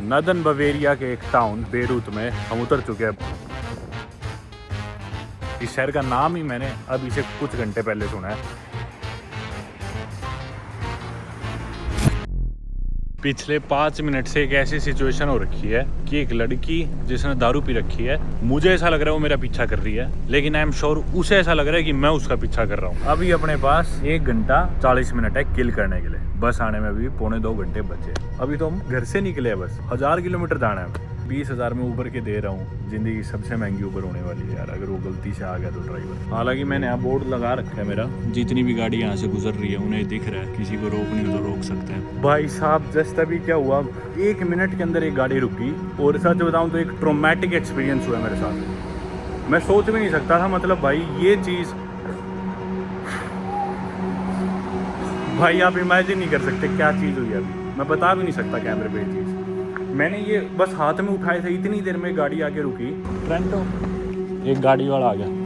Northern Bavaria के एक town Beirut में हम उतर चुके हैं। इस शहर का नाम ही मैंने अब इसे कुछ घंटे पहले सुना है। पिछले 5 मिनट से एक ऐसी सिचुएशन हो रखी है कि एक लड़की जिसने दारू पी रखी है, मुझे ऐसा लग रहा है वो मेरा पीछा कर रही है, लेकिन आई एम श्योर उसे ऐसा लग रहा है कि मैं उसका पीछा कर रहा हूँ। अभी अपने पास 1 घंटा 40 मिनट है किल करने के लिए। बस आने में अभी 1.25 घंटे बचे। अभी तो हम घर से निकले हैं, बस 1000 किलोमीटर जाना है। 20,000 में ऊबर के दे रहा हूँ। जिंदगी सबसे महंगी ऊबर होने वाली है यार, अगर वो गलती से आ गया तो ड्राइवर। हालांकि मैंने यहाँ बोर्ड लगा रखा है मेरा, जितनी भी गाड़ी यहाँ से गुजर रही है उन्हें दिख रहा है, किसी को रोकनी हो तो रोक सकते हैं। भाई साहब जस्ट अभी क्या हुआ, 1 मिनट के अंदर एक गाड़ी रुकी और सच बताऊँ तो एक ट्रॉमेटिक एक्सपीरियंस हुआ मेरे साथ। मैं सोच भी नहीं सकता था, मतलब भाई ये चीज़ भाई आप इमेजिन नहीं कर सकते क्या चीज़ हुई अभी। मैं बता भी नहीं सकता कैमरे पे ये चीज़। मैंने ये बस हाथ में उठाए थे, इतनी देर में गाड़ी आके रुकी। ट्रेंटो, एक गाड़ी वाला आ गया।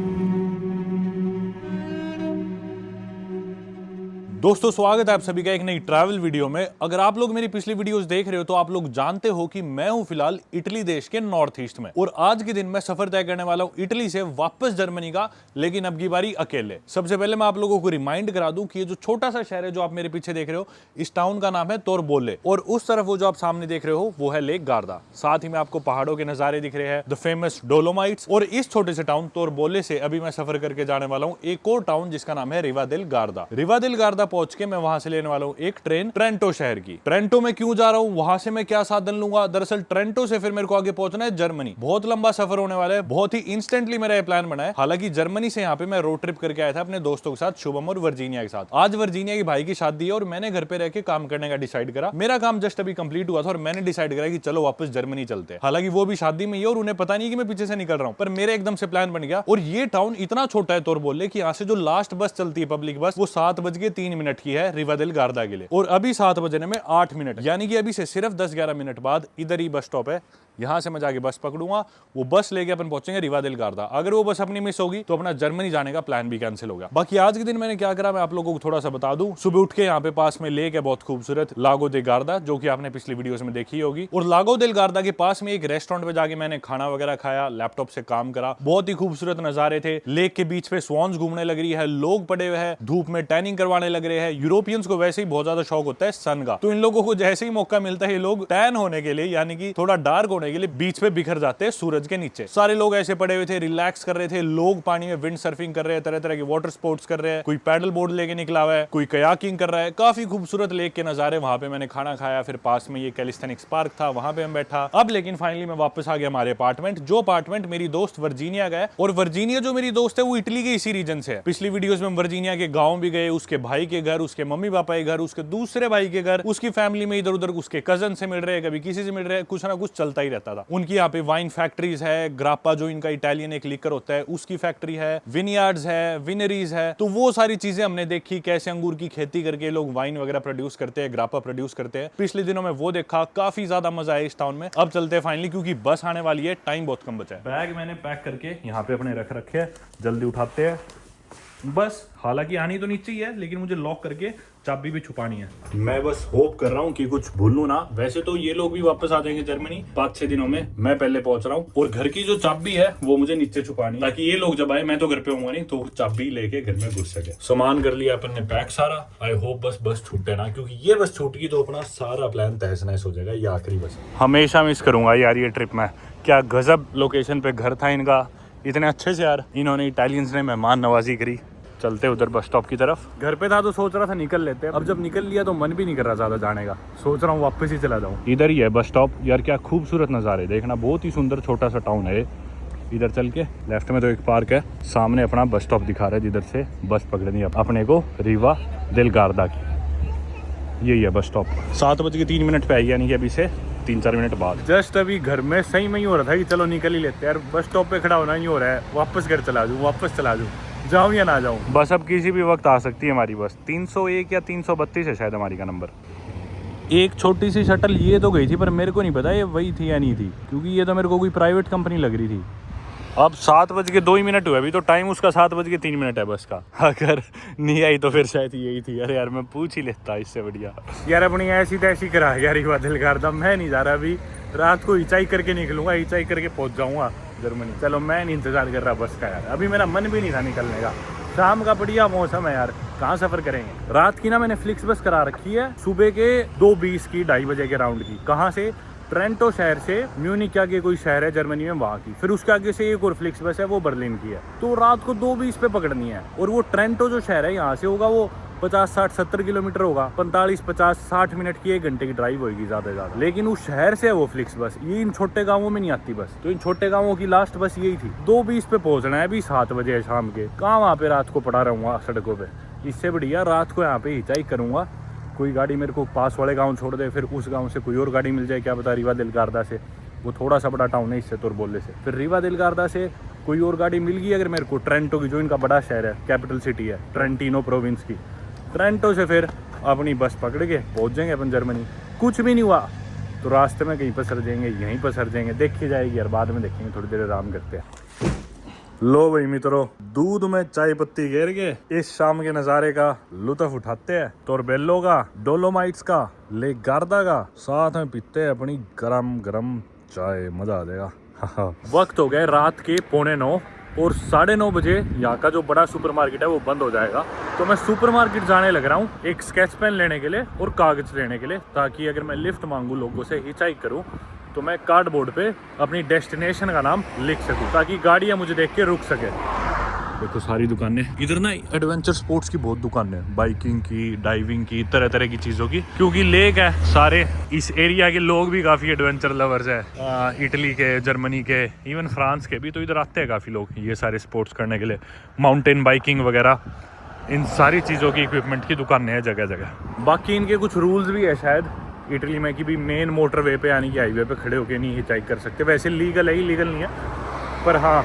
दोस्तों स्वागत है आप सभी का एक नई ट्रैवल वीडियो में। अगर आप लोग मेरी पिछली वीडियोस देख रहे हो तो आप लोग जानते हो कि मैं हूं फिलहाल इटली देश के नॉर्थ ईस्ट में, और आज के दिन मैं सफर तय करने वाला हूं इटली से वापस जर्मनी का, लेकिन अब की बारी अकेले। सबसे पहले मैं आप लोगों को रिमाइंड करा दूं कि ये जो छोटा सा शहर है जो आप मेरे पीछे देख रहे हो, इस टाउन का नाम है तोरबोले, और उस तरफ वो जो आप सामने देख रहे हो वो है लेक गार्दा। साथ ही में आपको पहाड़ों के नजारे दिख रहे हैं, द फेमस डोलोमाइट्स। और इस छोटे से टाउन तोरबोले से अभी मैं सफर करके जाने वाला हूँ एक और टाउन जिसका नाम है रिवा देल गार्दा। रिवा देल गार्दा पहुंच के मैं वहां से लेने वाला हूँ एक ट्रेन ट्रेंटो शहर की। ट्रेंटो में क्यों जा रहा हूँ, वहां से मैं क्या साधन लूंगा, दरअसल ट्रेंटो से फिर मेरे को आगे पहुंचना है जर्मनी। बहुत लंबा सफर होने वाला है, बहुत ही इंस्टेंटली मेरा ये प्लान बना है। हालांकि जर्मनी से यहाँ पे मैं रोड ट्रिप करके आया था अपने दोस्तों के साथ, शुभम और वर्जीनिया के साथ। आज वर्जीनिया की भाई की शादी है और मैंने घर पे रह के काम करने का डिसाइड करा। मेरा काम जस्ट अभी कंप्लीट हुआ था और मैंने डिसाइड करा कि चलो वापस जर्मनी चलते हैं। हालांकि वो भी शादी में ही है और उन्हें पता नहीं कि मैं पीछे से निकल रहा हूँ, पर मेरे एकदम से प्लान बन गया। और ये टाउन इतना छोटा है तोरबोले कि यहाँ से जो लास्ट बस चलती है पब्लिक बस, वो 7:03 की है रिवा देल गार्दा के लिए। और अभी 7 बजने में 8 मिनट, यानी कि अभी से सिर्फ 10-11 मिनट बाद इधर ही बस स्टॉप है। यहां से मैं जाके बस पकड़ूंगा, वो बस लेके अपन पहुंचेंगे रिवा देल गार्दा। अगर वो बस अपनी मिस होगी तो अपना जर्मनी जाने का प्लान भी कैंसिल हो गया। बाकी आज के दिन मैंने क्या करा मैं आप लोगों को थोड़ा सा बता दूं। सुबह उठ के यहाँ पे पास में लेक है बहुत खूबसूरत, लागो दे गार्दा, जो कि आपने पिछली वीडियोस में देखी होगी। और लागो देल गार्दा के पास में एक रेस्टोरेंट पे जाके मैंने खाना वगैरह खाया, लैपटॉप से काम करा। बहुत ही खूबसूरत नजारे थे। लेक के बीच पे स्वॉन्स घूमने लग रही है, लोग पड़े हुए हैं धूप में टैनिंग करवाने लग रहे हैं। यूरोपियंस को वैसे ही बहुत ज्यादा शौक होता है सन का, तो इन लोगों को जैसे ही मौका मिलता है ये लोग टैन होने के लिए, यानी कि थोड़ा डार्क होने के लिए बीच पे बिखर जाते हैं सूरज के नीचे। सारे लोग ऐसे पड़े हुए थे, रिलैक्स कर रहे थे। लोग पानी में विंड सर्फिंग कर रहे हैं, तरह तरह के वाटर स्पोर्ट्स कर रहे हैं, कोई पैडल बोर्ड लेके निकला हुआ है, कोई कयाकिंग कर रहा है। काफी खूबसूरत लेक के नजारे। वहां पे मैंने खाना खाया, फिर पास में ये कैलिस्थेनिक्स पार्क था, वहां पे हम बैठा। अब लेकिन फाइनली मैं वापस आ गया हमारे अपार्टमेंट, जो अपार्टमेंट मेरी दोस्त वर्जीनिया गए। और वर्जीनिया जो मेरी दोस्त है वो इटली के इसी रीजन से है। पिछली वीडियोस में वर्जीनिया के गांव भी गए, उसके भाई के घर, उसके मम्मी पापा के घर, उसके दूसरे भाई के घर, उसकी फैमिली में इधर उधर उसके कजन से मिल रहे हैं, कभी किसी से मिल रहे हैं, कुछ ना कुछ चलता ही रहता था। उनकी यहाँ पे वाइन फैक्ट्रीज है, ग्रापा जो इनका इटालियन एक लिकर होता है उसकी फैक्ट्री है, विनयार्ड्स है, विनरीज है। तो वो सारी चीजें हमने देखी, कैसे अंगूर की खेती करके लोग वाइन वगैरह प्रोड्यूस करते हैं, ग्रापा प्रोड्यूस करते हैं। पिछले दिनों में वो देखा, काफी ज्यादा मजा आया इस टाउन में। अब चलते हैं फाइनली, क्योंकि बस आने वाली है, टाइम बहुत कम बचा है। बैग मैंने पैक करके यहाँ पे अपने रख रखे हैं, जल्दी उठाते हैं बस। हालांकि आनी तो नीचे ही है, लेकिन मुझे लॉक करके चाबी भी छुपानी है। मैं बस होप कर रहा हूँ कि कुछ भूलूं ना। वैसे तो ये लोग भी वापस आ जाएंगे जर्मनी 5-6 दिनों में, मैं पहले पहुंच रहा हूँ। और घर की जो चाबी है वो मुझे नीचे छुपानी, ताकि ये लोग जब आए, मैं तो घर पे होऊंगा नहीं, तो चाबी लेके घर में घुस सके। सामान कर लिया अपन ने पैक सारा। आई होप बस छूटे ना, क्योंकि ये बस छूट गई तो अपना सारा प्लान तहस नहस हो जाएगा। ये आखिरी बस। हमेशा मिस करूंगा यार ये ट्रिप में। क्या गजब लोकेशन पे घर था इनका, इतने अच्छे से यार इन्होंने इटालियंस ने मेहमान नवाजी करी। चलते उधर बस स्टॉप की तरफ। घर पे था तो सोच रहा था निकल लेते हैं, अब जब निकल लिया तो मन भी नहीं कर रहा ज्यादा जाने का। सोच रहा हूँ वापस ही चला जाऊँ। इधर ही है बस स्टॉप। यार क्या खूबसूरत नज़ारे देखना, बहुत ही सुंदर छोटा सा टाउन है। इधर चल के लेफ्ट में तो एक पार्क है, सामने अपना बस स्टॉप दिखा रहा है जिधर से बस पकड़नी है अपने को रिवा देल गार्दा की। यही है बस स्टॉप। 7:03 पे आई, यानी कि अभी से 3-4 मिनट बाद। जस्ट अभी घर में सही में ही हो रहा था कि चलो निकल ही लेते हैं यार। बस स्टॉप पे खड़ा होना ही हो रहा है, वापस घर चला जाऊँ, जाऊँ या ना जाऊँ। बस अब किसी भी वक्त आ सकती है हमारी बस। 301 या 332 है शायद हमारी का नंबर। एक छोटी सी शटल ये तो गई थी, पर मेरे को नहीं पता ये वही थी या नहीं थी, क्योंकि ये तो मेरे को कोई प्राइवेट कंपनी लग रही थी। अब 7:02 हुए, अभी तो टाइम उसका 7:03 है बस का। अगर नहीं आई तो फिर शायद यही थी। अरे यार मैं पूछ ही लेता इससे बढ़िया। यार अपनी ऐसी तैसी करा यार रिवा देल गार्दा। मैं नहीं जा रहा अभी, रात को हिचाई करके निकलूंगा, हिचाई करके पहुंच जाऊंगा जर्मनी। चलो मैं नहीं इंतजार कर रहा बस का यार, अभी मेरा मन भी नहीं था निकलने का। शाम का बढ़िया मौसम है यार, कहाँ सफर करेंगे। रात की ना मैंने फ्लिक्स बस करा रखी है, सुबह के 2:20 की, 2:30 बजे के राउंड की। कहाँ से? ट्रेंटो शहर से म्यूनिक के आगे कोई शहर है जर्मनी में, वहाँ की। फिर उसके आगे से एक और फ्लिक्स बस है, वो बर्लिन की है। तो रात को 2:20 पे पकड़नी है। और वो ट्रेंटो जो शहर है यहाँ से होगा वो 50, 60, 70 किलोमीटर होगा। 45, 50, 60 मिनट की 1 घंटे की ड्राइव होगी ज़्यादा से ज़्यादा। लेकिन उस शहर से है वो फ्लिक्स बस, ये इन छोटे गाँवों में नहीं आती बस। तो इन छोटे गाँवों की लास्ट बस यही थी। 2:20 पे पहुँचना है, अभी 7 बजे है शाम के। कहाँ वहाँ पे रात को पड़ा रहूँगा सड़कों पे। इससे बढ़िया रात को यहाँ पे हिचाई करूँगा, कोई गाड़ी मेरे को पास वाले गांव छोड़ दे, फिर उस गांव से कोई और गाड़ी मिल जाए, क्या पता रीवा दिल गार्दा से, वो थोड़ा सा बड़ा टाउन है इससे तौर बोलने से। फिर रीवा दिल गार्दा से कोई और गाड़ी मिल गई अगर मेरे को, ट्रेंटो की, जो इनका बड़ा शहर है, कैपिटल सिटी है ट्रेंटिनो प्रोविंस की, ट्रेंटो से फिर अपनी बस पकड़ के पहुँच जाएंगे अपन जर्मनी। कुछ भी नहीं हुआ तो रास्ते में कहीं पर सर जाएंगे, यहीं पर सर जाएंगे, देखी जाएगी यार, बाद में देखेंगे, थोड़ी देर आराम करते हैं। लो भाई मित्रों, दूध में चाय पत्ती घेर के इस शाम के नज़ारे का लुत्फ उठाते हैं। तोरबेल्लो का, डोलोमाइट्स का, लेक गार्दा का, साथ में पीते हैं अपनी गरम गरम चाय, मजा आ जाएगा। वक्त हो गए रात के 8:45 और 9:30 बजे यहाँ का जो बड़ा सुपरमार्केट है वो बंद हो जाएगा। तो मैं सुपरमार्केट जाने लग रहा हूँ एक स्केच पेन लेने के लिए और कागज लेने के लिए, ताकि अगर मैं लिफ्ट मांगू लोगों से, हिचाइक करूँ, तो मैं कार्डबोर्ड पे अपनी डेस्टिनेशन का नाम लिख सकूं, ताकि गाड़ियां मुझे देख के रुक सके। देखो सारी दुकानें इधर ना, एडवेंचर स्पोर्ट्स की बहुत दुकानें, बाइकिंग की, डाइविंग की, तरह तरह की चीज़ों की, क्योंकि लेक है। सारे इस एरिया के लोग भी काफ़ी एडवेंचर लवर्स है, इटली के, जर्मनी के, इवन फ्रांस के भी, तो इधर आते हैं काफ़ी लोग ये सारे स्पोर्ट्स करने के लिए, माउंटेन बाइकिंग वगैरह, इन सारी चीज़ों की इक्विपमेंट की दुकानें हैं जगह जगह। बाकी इनके कुछ रूल्स भी है शायद इटली में कि भी मेन मोटरवे पे यानी कि हाईवे पे खड़े होके नहीं हिचाइक कर सकते। वैसे लीगल है ही, लीगल नहीं है, पर हाँ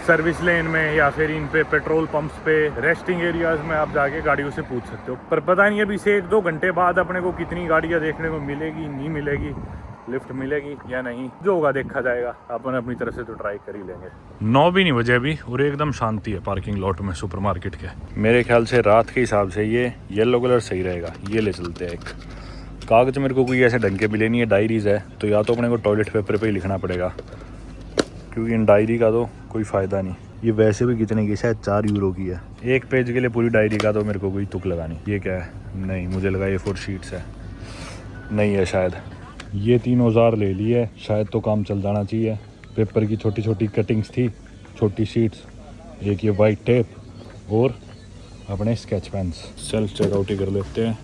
सर्विस लेन में या फिर इन पे पेट्रोल पंप्स पे, रेस्टिंग एरियाज में आप जाके गाड़ियों से पूछ सकते हो। पर पता नहीं अभी से 1-2 घंटे बाद अपने को कितनी गाड़ियाँ देखने को मिलेगी, नहीं मिलेगी, लिफ्ट मिलेगी या नहीं, जो होगा देखा जाएगा। अपन अपनी तरफ से तो ट्राई कर ही लेंगे। 9 भी नहीं बजे अभी और एकदम शांति है पार्किंग लॉट में सुपरमार्केट के। मेरे ख्याल से रात के हिसाब से ये येलो कलर सही रहेगा, ये ले चलते हैं। एक कागज मेरे को कोई ऐसे ढंग के मिले नहीं है, डायरीज है, तो या तो अपने को टॉयलेट पेपर पे ही लिखना पड़ेगा, क्योंकि इन डायरी का तो कोई फ़ायदा नहीं। ये वैसे भी कितने की, शायद 4 यूरो की है एक पेज के लिए पूरी डायरी का, तो मेरे को कोई तुक लगानी। ये क्या है? नहीं, मुझे लगा ये 4 शीट्स है, नहीं है शायद। ये 3 औजार ले लिए, शायद तो काम चल जाना चाहिए। पेपर की छोटी छोटी कटिंग्स थी, छोटी शीट्स, एक ये वाइट टेप और अपने स्केच पेन्स। सेल्फ चेकआउट ही कर लेते हैं।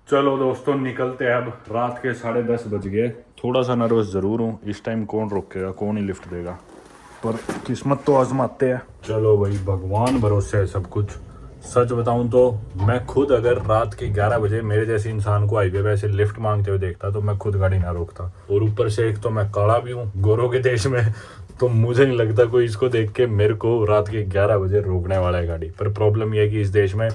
चलो दोस्तों निकलते हैं अब। रात के 10:30 बज गए। थोड़ा सा नर्वस ज़रूर हूँ, इस टाइम कौन रोकेगा, कौन ही लिफ्ट देगा, पर किस्मत तो आजमाते हैं। चलो भाई, भगवान भरोसे है सब कुछ। सच बताऊं तो मैं खुद अगर रात के 11 बजे मेरे जैसे इंसान को हाईवे पे ऐसे लिफ्ट मांगते हुए देखता तो मैं खुद गाड़ी ना रोकता। और ऊपर से एक तो मैं काला भी हूँ, गोरों के देश में, तो मुझे नहीं लगता कोई इसको देख के मेरे को रात के 11 बजे रोकने वाला है गाड़ी। पर प्रॉब्लम यह है कि इस देश में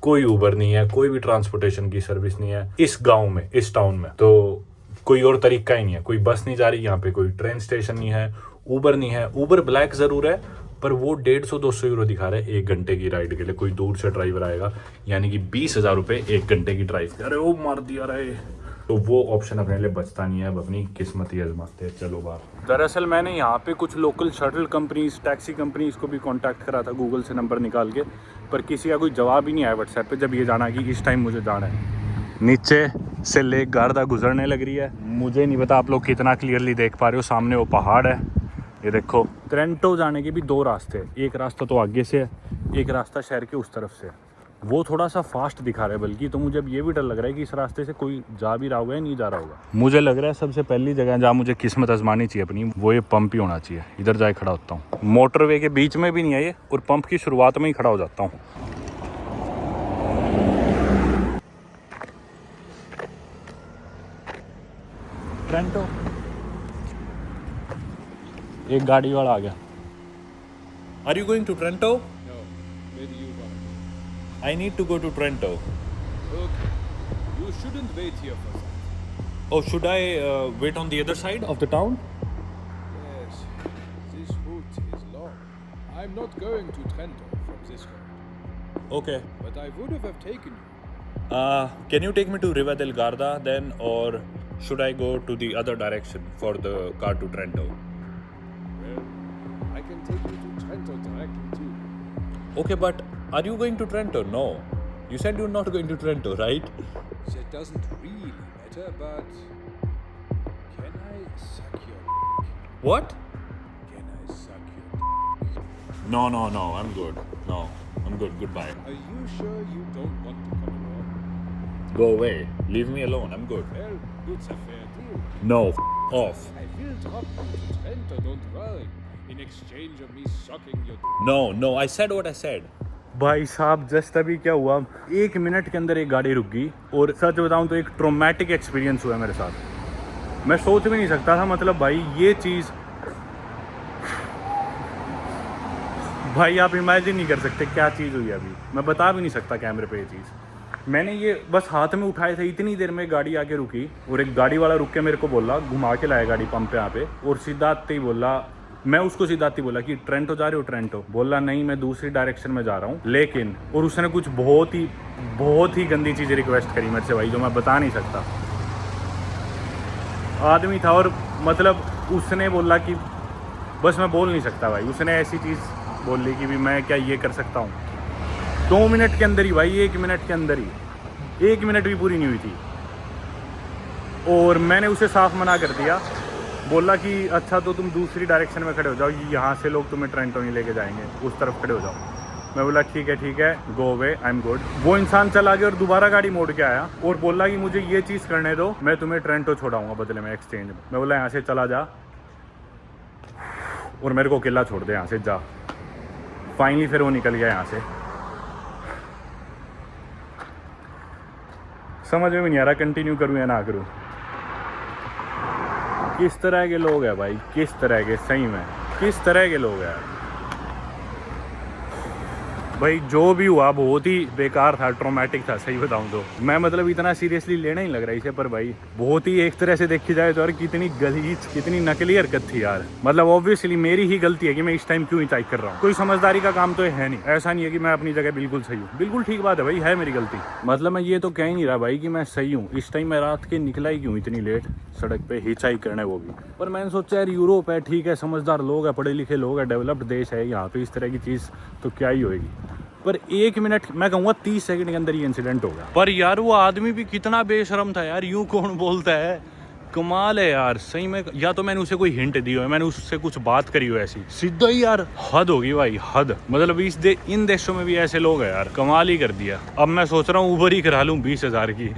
कोई उबर नहीं है, कोई भी ट्रांसपोर्टेशन की सर्विस नहीं है इस गाँव में, इस टाउन में, तो कोई और तरीका ही नहीं है। कोई बस नहीं जा रही यहाँ पे, कोई ट्रेन स्टेशन नहीं है, उबर नहीं है। उबर ब्लैक जरूर है, पर वो 150-200 यूरो दिखा रहे हैं 1 घंटे की राइड के लिए। कोई दूर से ड्राइवर आएगा, यानी कि 20,000 रुपये 1 घंटे की ड्राइव। अरे वो मार दिया रहे, तो वो ऑप्शन अपने लिए बचता नहीं है। अब अपनी किस्मत ही आजमाते हैं। चलो बाहर। दरअसल मैंने यहाँ पे कुछ local shuttle companies, taxi companies को भी कांटेक्ट करा था गूगल से नंबर निकाल के, पर किसी का कोई जवाब ही नहीं आया व्हाट्सएप पे, जब ये जाना कि इस टाइम मुझे जाना है। नीचे से लेक गार्दा गुजरने लग रही है। मुझे नहीं पता आप लोग कितना क्लियरली देख पा रहे हो, सामने वो पहाड़ है, ये देखो। ट्रेंटो जाने के भी 2 रास्ते हैं, एक रास्ता तो आगे से है, एक रास्ता शहर के उस तरफ से है। वो थोड़ा सा फास्ट दिखा रहा है बल्कि, तो मुझे अब ये भी डर लग रहा है कि इस रास्ते से कोई जा भी रहा होगा या नहीं जा रहा होगा। मुझे लग रहा है सबसे पहली जगह जहाँ मुझे किस्मत आजमानी चाहिए अपनी, वो ये पंप ही होना चाहिए। इधर जाके खड़ा होता हूँ, मोटरवे के बीच में भी नहीं है ये, और पंप की शुरुआत में ही खड़ा हो जाता हूँ। ट्रेंटो, एक गाड़ी वाला आ गया। Are you going to Trento? No, maybe you want. I need to go to Trento. Okay. You shouldn't wait here for that. Oh, should I wait on the other side of the town? Yes, this route is long. I'm not going to Trento from this road, Okay. but I would have taken you. Can you take me to Riva del Garda then, or should I go to the other direction for the car to Trento? Well, I can take you to Trento directly too. Okay, but are you going to Trento? No. You said you're not going to Trento, right? That doesn't really matter, but can I suck your What? Can I suck your No, I'm good. No, I'm good. Goodbye. Are you sure you don't want to come along? Go away. Leave me alone. I'm good. Well, it's a fair deal. No, off. I will drop you to Trento, don't worry. In exchange of me sucking your No, I said what I said. भाई साहब just अभी क्या हुआ, 1 minute के अंदर एक गाड़ी रुक गई, और सच बताऊं तो एक ट्रॉमेटिक एक्सपीरियंस हुआ मेरे साथ। मैं सोच भी नहीं सकता था, मतलब भाई ये चीज़, भाई आप इमेजिन नहीं कर सकते क्या चीज़ हुई अभी, मैं बता भी नहीं सकता कैमरे पे ये चीज़। मैंने ये बस हाथ में उठाए थे, इतनी देर में गाड़ी आके रुकी, और एक गाड़ी वाला रुक के मेरे को बोला, घुमा के लाया गाड़ी पंप पे यहाँ पे, और सीधा आते ही बोला, मैं उसको सीधा आते ही बोला कि ट्रेंटो जा रहे हो? ट्रेंटो बोला नहीं, मैं दूसरी डायरेक्शन में जा रहा हूँ, लेकिन, और उसने कुछ बहुत ही गंदी चीज़ रिक्वेस्ट करी मेरे से भाई, जो मैं बता नहीं सकता। आदमी था और मतलब उसने बोला कि बस मैं बोल नहीं सकता भाई, उसने ऐसी चीज़ बोल ली कि भी मैं क्या ये कर सकता हूँ। 2 मिनट के अंदर ही भाई, 1 मिनट के अंदर ही, 1 मिनट भी पूरी नहीं हुई थी, और मैंने उसे साफ मना कर दिया। बोला कि अच्छा तो तुम दूसरी डायरेक्शन में खड़े हो जाओ, यहाँ से लोग तुम्हें ट्रेंटो नहीं लेके जाएंगे, उस तरफ खड़े हो जाओ। मैं बोला ठीक है go away, I am good. वो इंसान चला गया और दोबारा गाड़ी मोड़ के आया और बोला कि मुझे ये चीज़ करने दो, मैं तुम्हें ट्रेंटो छोड़ाऊंगा बदले में, एक्सचेंज में। मैं बोला यहाँ से चला जा और मेरे को अकेला छोड़ दे, यहाँ से जा। फाइनली फिर वो निकल गया यहाँ से। समझ में भी नहीं आ रहा कंटिन्यू करूँ या ना करूँ। किस तरह के लोग हैं भाई, किस तरह के, सही में किस तरह के लोग हैं भाई। जो भी हुआ बहुत ही बेकार था, ट्रॉमेटिक था, सही बताऊं तो। मैं मतलब इतना सीरियसली लेना ही लग रहा है इसे, पर भाई बहुत ही एक तरह से देखी जाए तो यार कितनी गलीज, कितनी नकली हरकत थी यार। मतलब ऑब्वियसली मेरी ही गलती है कि मैं इस टाइम क्यों हिचाइक कर रहा हूँ। कोई समझदारी का काम तो है नहीं, ऐसा नहीं है कि मैं अपनी जगह बिल्कुल सही हूँ, बिल्कुल ठीक बात है भाई, है मेरी गलती। मतलब मैं ये तो कह ही नहीं रहा भाई कि मैं सही हूँ। इस टाइम मैं रात के निकला ही क्यों इतनी लेट सड़क पे हिचाइक करने, वो भी। पर मैंने सोचा यार यूरोप है, ठीक है, समझदार लोग हैं, पढ़े लिखे लोग हैं, डेवलप्ड देश है, यहाँ पे इस तरह की चीज़ तो क्या ही होएगी। पर 1 मिनट, मैं कहूँगा 30 सेकंड के अंदर ये इंसिडेंट हो गया। पर यार वो आदमी भी कितना बेशरम था यार, यूं कौन बोलता है, कमाल है यार सही में। या तो मैंने उसे कोई हिंट दी हो, मैंने उससे कुछ बात करी हो ऐसी, सीधा ही यार हद होगी भाई, हद। मतलब इन देशों में भी ऐसे लोग हैं यार, कमाल ही कर दिया। अब मैं सोच रहा हूँ उबर ही करा लूँ 20,000 की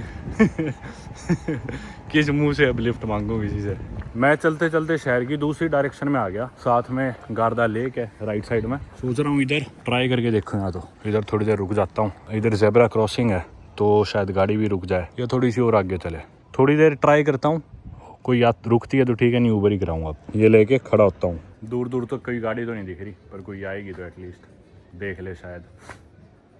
किस मुंह से अब लिफ्ट मांगूं किसी से। मैं चलते चलते शहर की दूसरी डायरेक्शन में आ गया, साथ में गार्दा लेक है राइट साइड में। सोच रहा हूँ इधर ट्राई करके देखूँ, या तो इधर थोड़ी देर रुक जाता हूँ। इधर ज़ेब्रा क्रॉसिंग है तो शायद गाड़ी भी रुक जाए, या थोड़ी सी और आगे चले। थोड़ी देर ट्राई करता हूँ, कोई याद रुकती है तो ठीक है, नहीं उबर ही कराऊंगा। अब ये लेके खड़ा होता हूँ। दूर दूर तक कोई गाड़ी तो नहीं दिख रही, पर कोई आएगी तो एटलीस्ट देख ले, शायद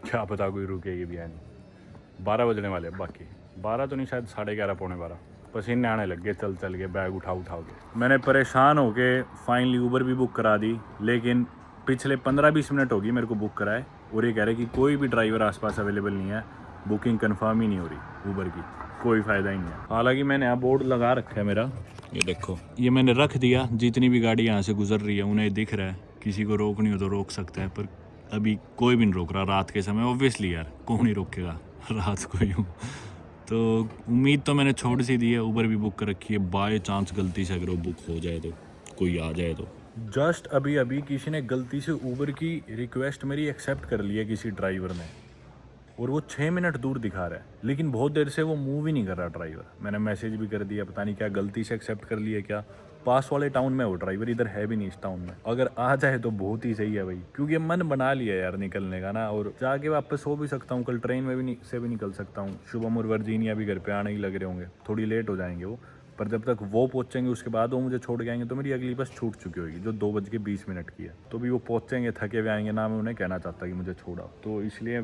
क्या पता कोई रुकेगी भी या नहीं। 12 बजने वाले, बाकी 12 तो नहीं, शायद 11:30 पौने 12। पसीने आने लग गए चल चल के, बैग उठा के। मैंने परेशान होके फाइनली उबर भी बुक करा दी, लेकिन पिछले 15-20 मिनट होगी मेरे को बुक कराए, और ये कह रहे कि कोई भी ड्राइवर आसपास अवेलेबल नहीं है, बुकिंग कंफर्म ही नहीं हो रही उबर की, कोई फ़ायदा ही नहीं है। हालांकि मैंने यहाँ बोर्ड लगा रखा है मेरा, ये देखो, ये मैंने रख दिया, जितनी भी गाड़ी यहाँ से गुजर रही है उन्हें दिख रहा है, किसी को रोकनी हो तो रोक सकता है, पर अभी कोई भी नहीं रोक रहा रात के समय। ऑब्वियसली यार कौन ही रोकेगा रात को यूँ। तो उम्मीद तो मैंने छोड़ सी दी है, उबर भी बुक कर रखी है, बाय चांस गलती से अगर वो बुक हो जाए तो, कोई आ जाए तो। जस्ट अभी किसी ने गलती से उबर की रिक्वेस्ट मेरी एक्सेप्ट कर ली है किसी ड्राइवर ने। और वो 6 मिनट दूर दिखा रहा है, लेकिन बहुत देर से वो मूव ही नहीं कर रहा ड्राइवर। मैंने मैसेज भी कर दिया, पता नहीं क्या गलती से एक्सेप्ट कर लिया क्या। पास वाले टाउन में वो ड्राइवर, इधर है भी नहीं इस टाउन में। अगर आ जाए तो बहुत ही सही है भाई, क्योंकि मन बना लिया यार निकलने का ना, और जाके वापस हो भी सकता हूँ, कल ट्रेन में भी से भी निकल सकता हूँ। शुभम और वर्जीनिया भी घर पे आने ही लग रहे होंगे, थोड़ी लेट हो जाएंगे वो, पर जब तक वो पहुंचेंगे उसके बाद वो मुझे छोड़ के आएंगे तो मेरी अगली बस छूट चुकी होगी, जो 2:20 की है। तो भी वो पहुंचेंगे, थके हुए आएंगे ना, मैं उन्हें कहना चाहता कि मुझे छोड़ा, तो इसलिए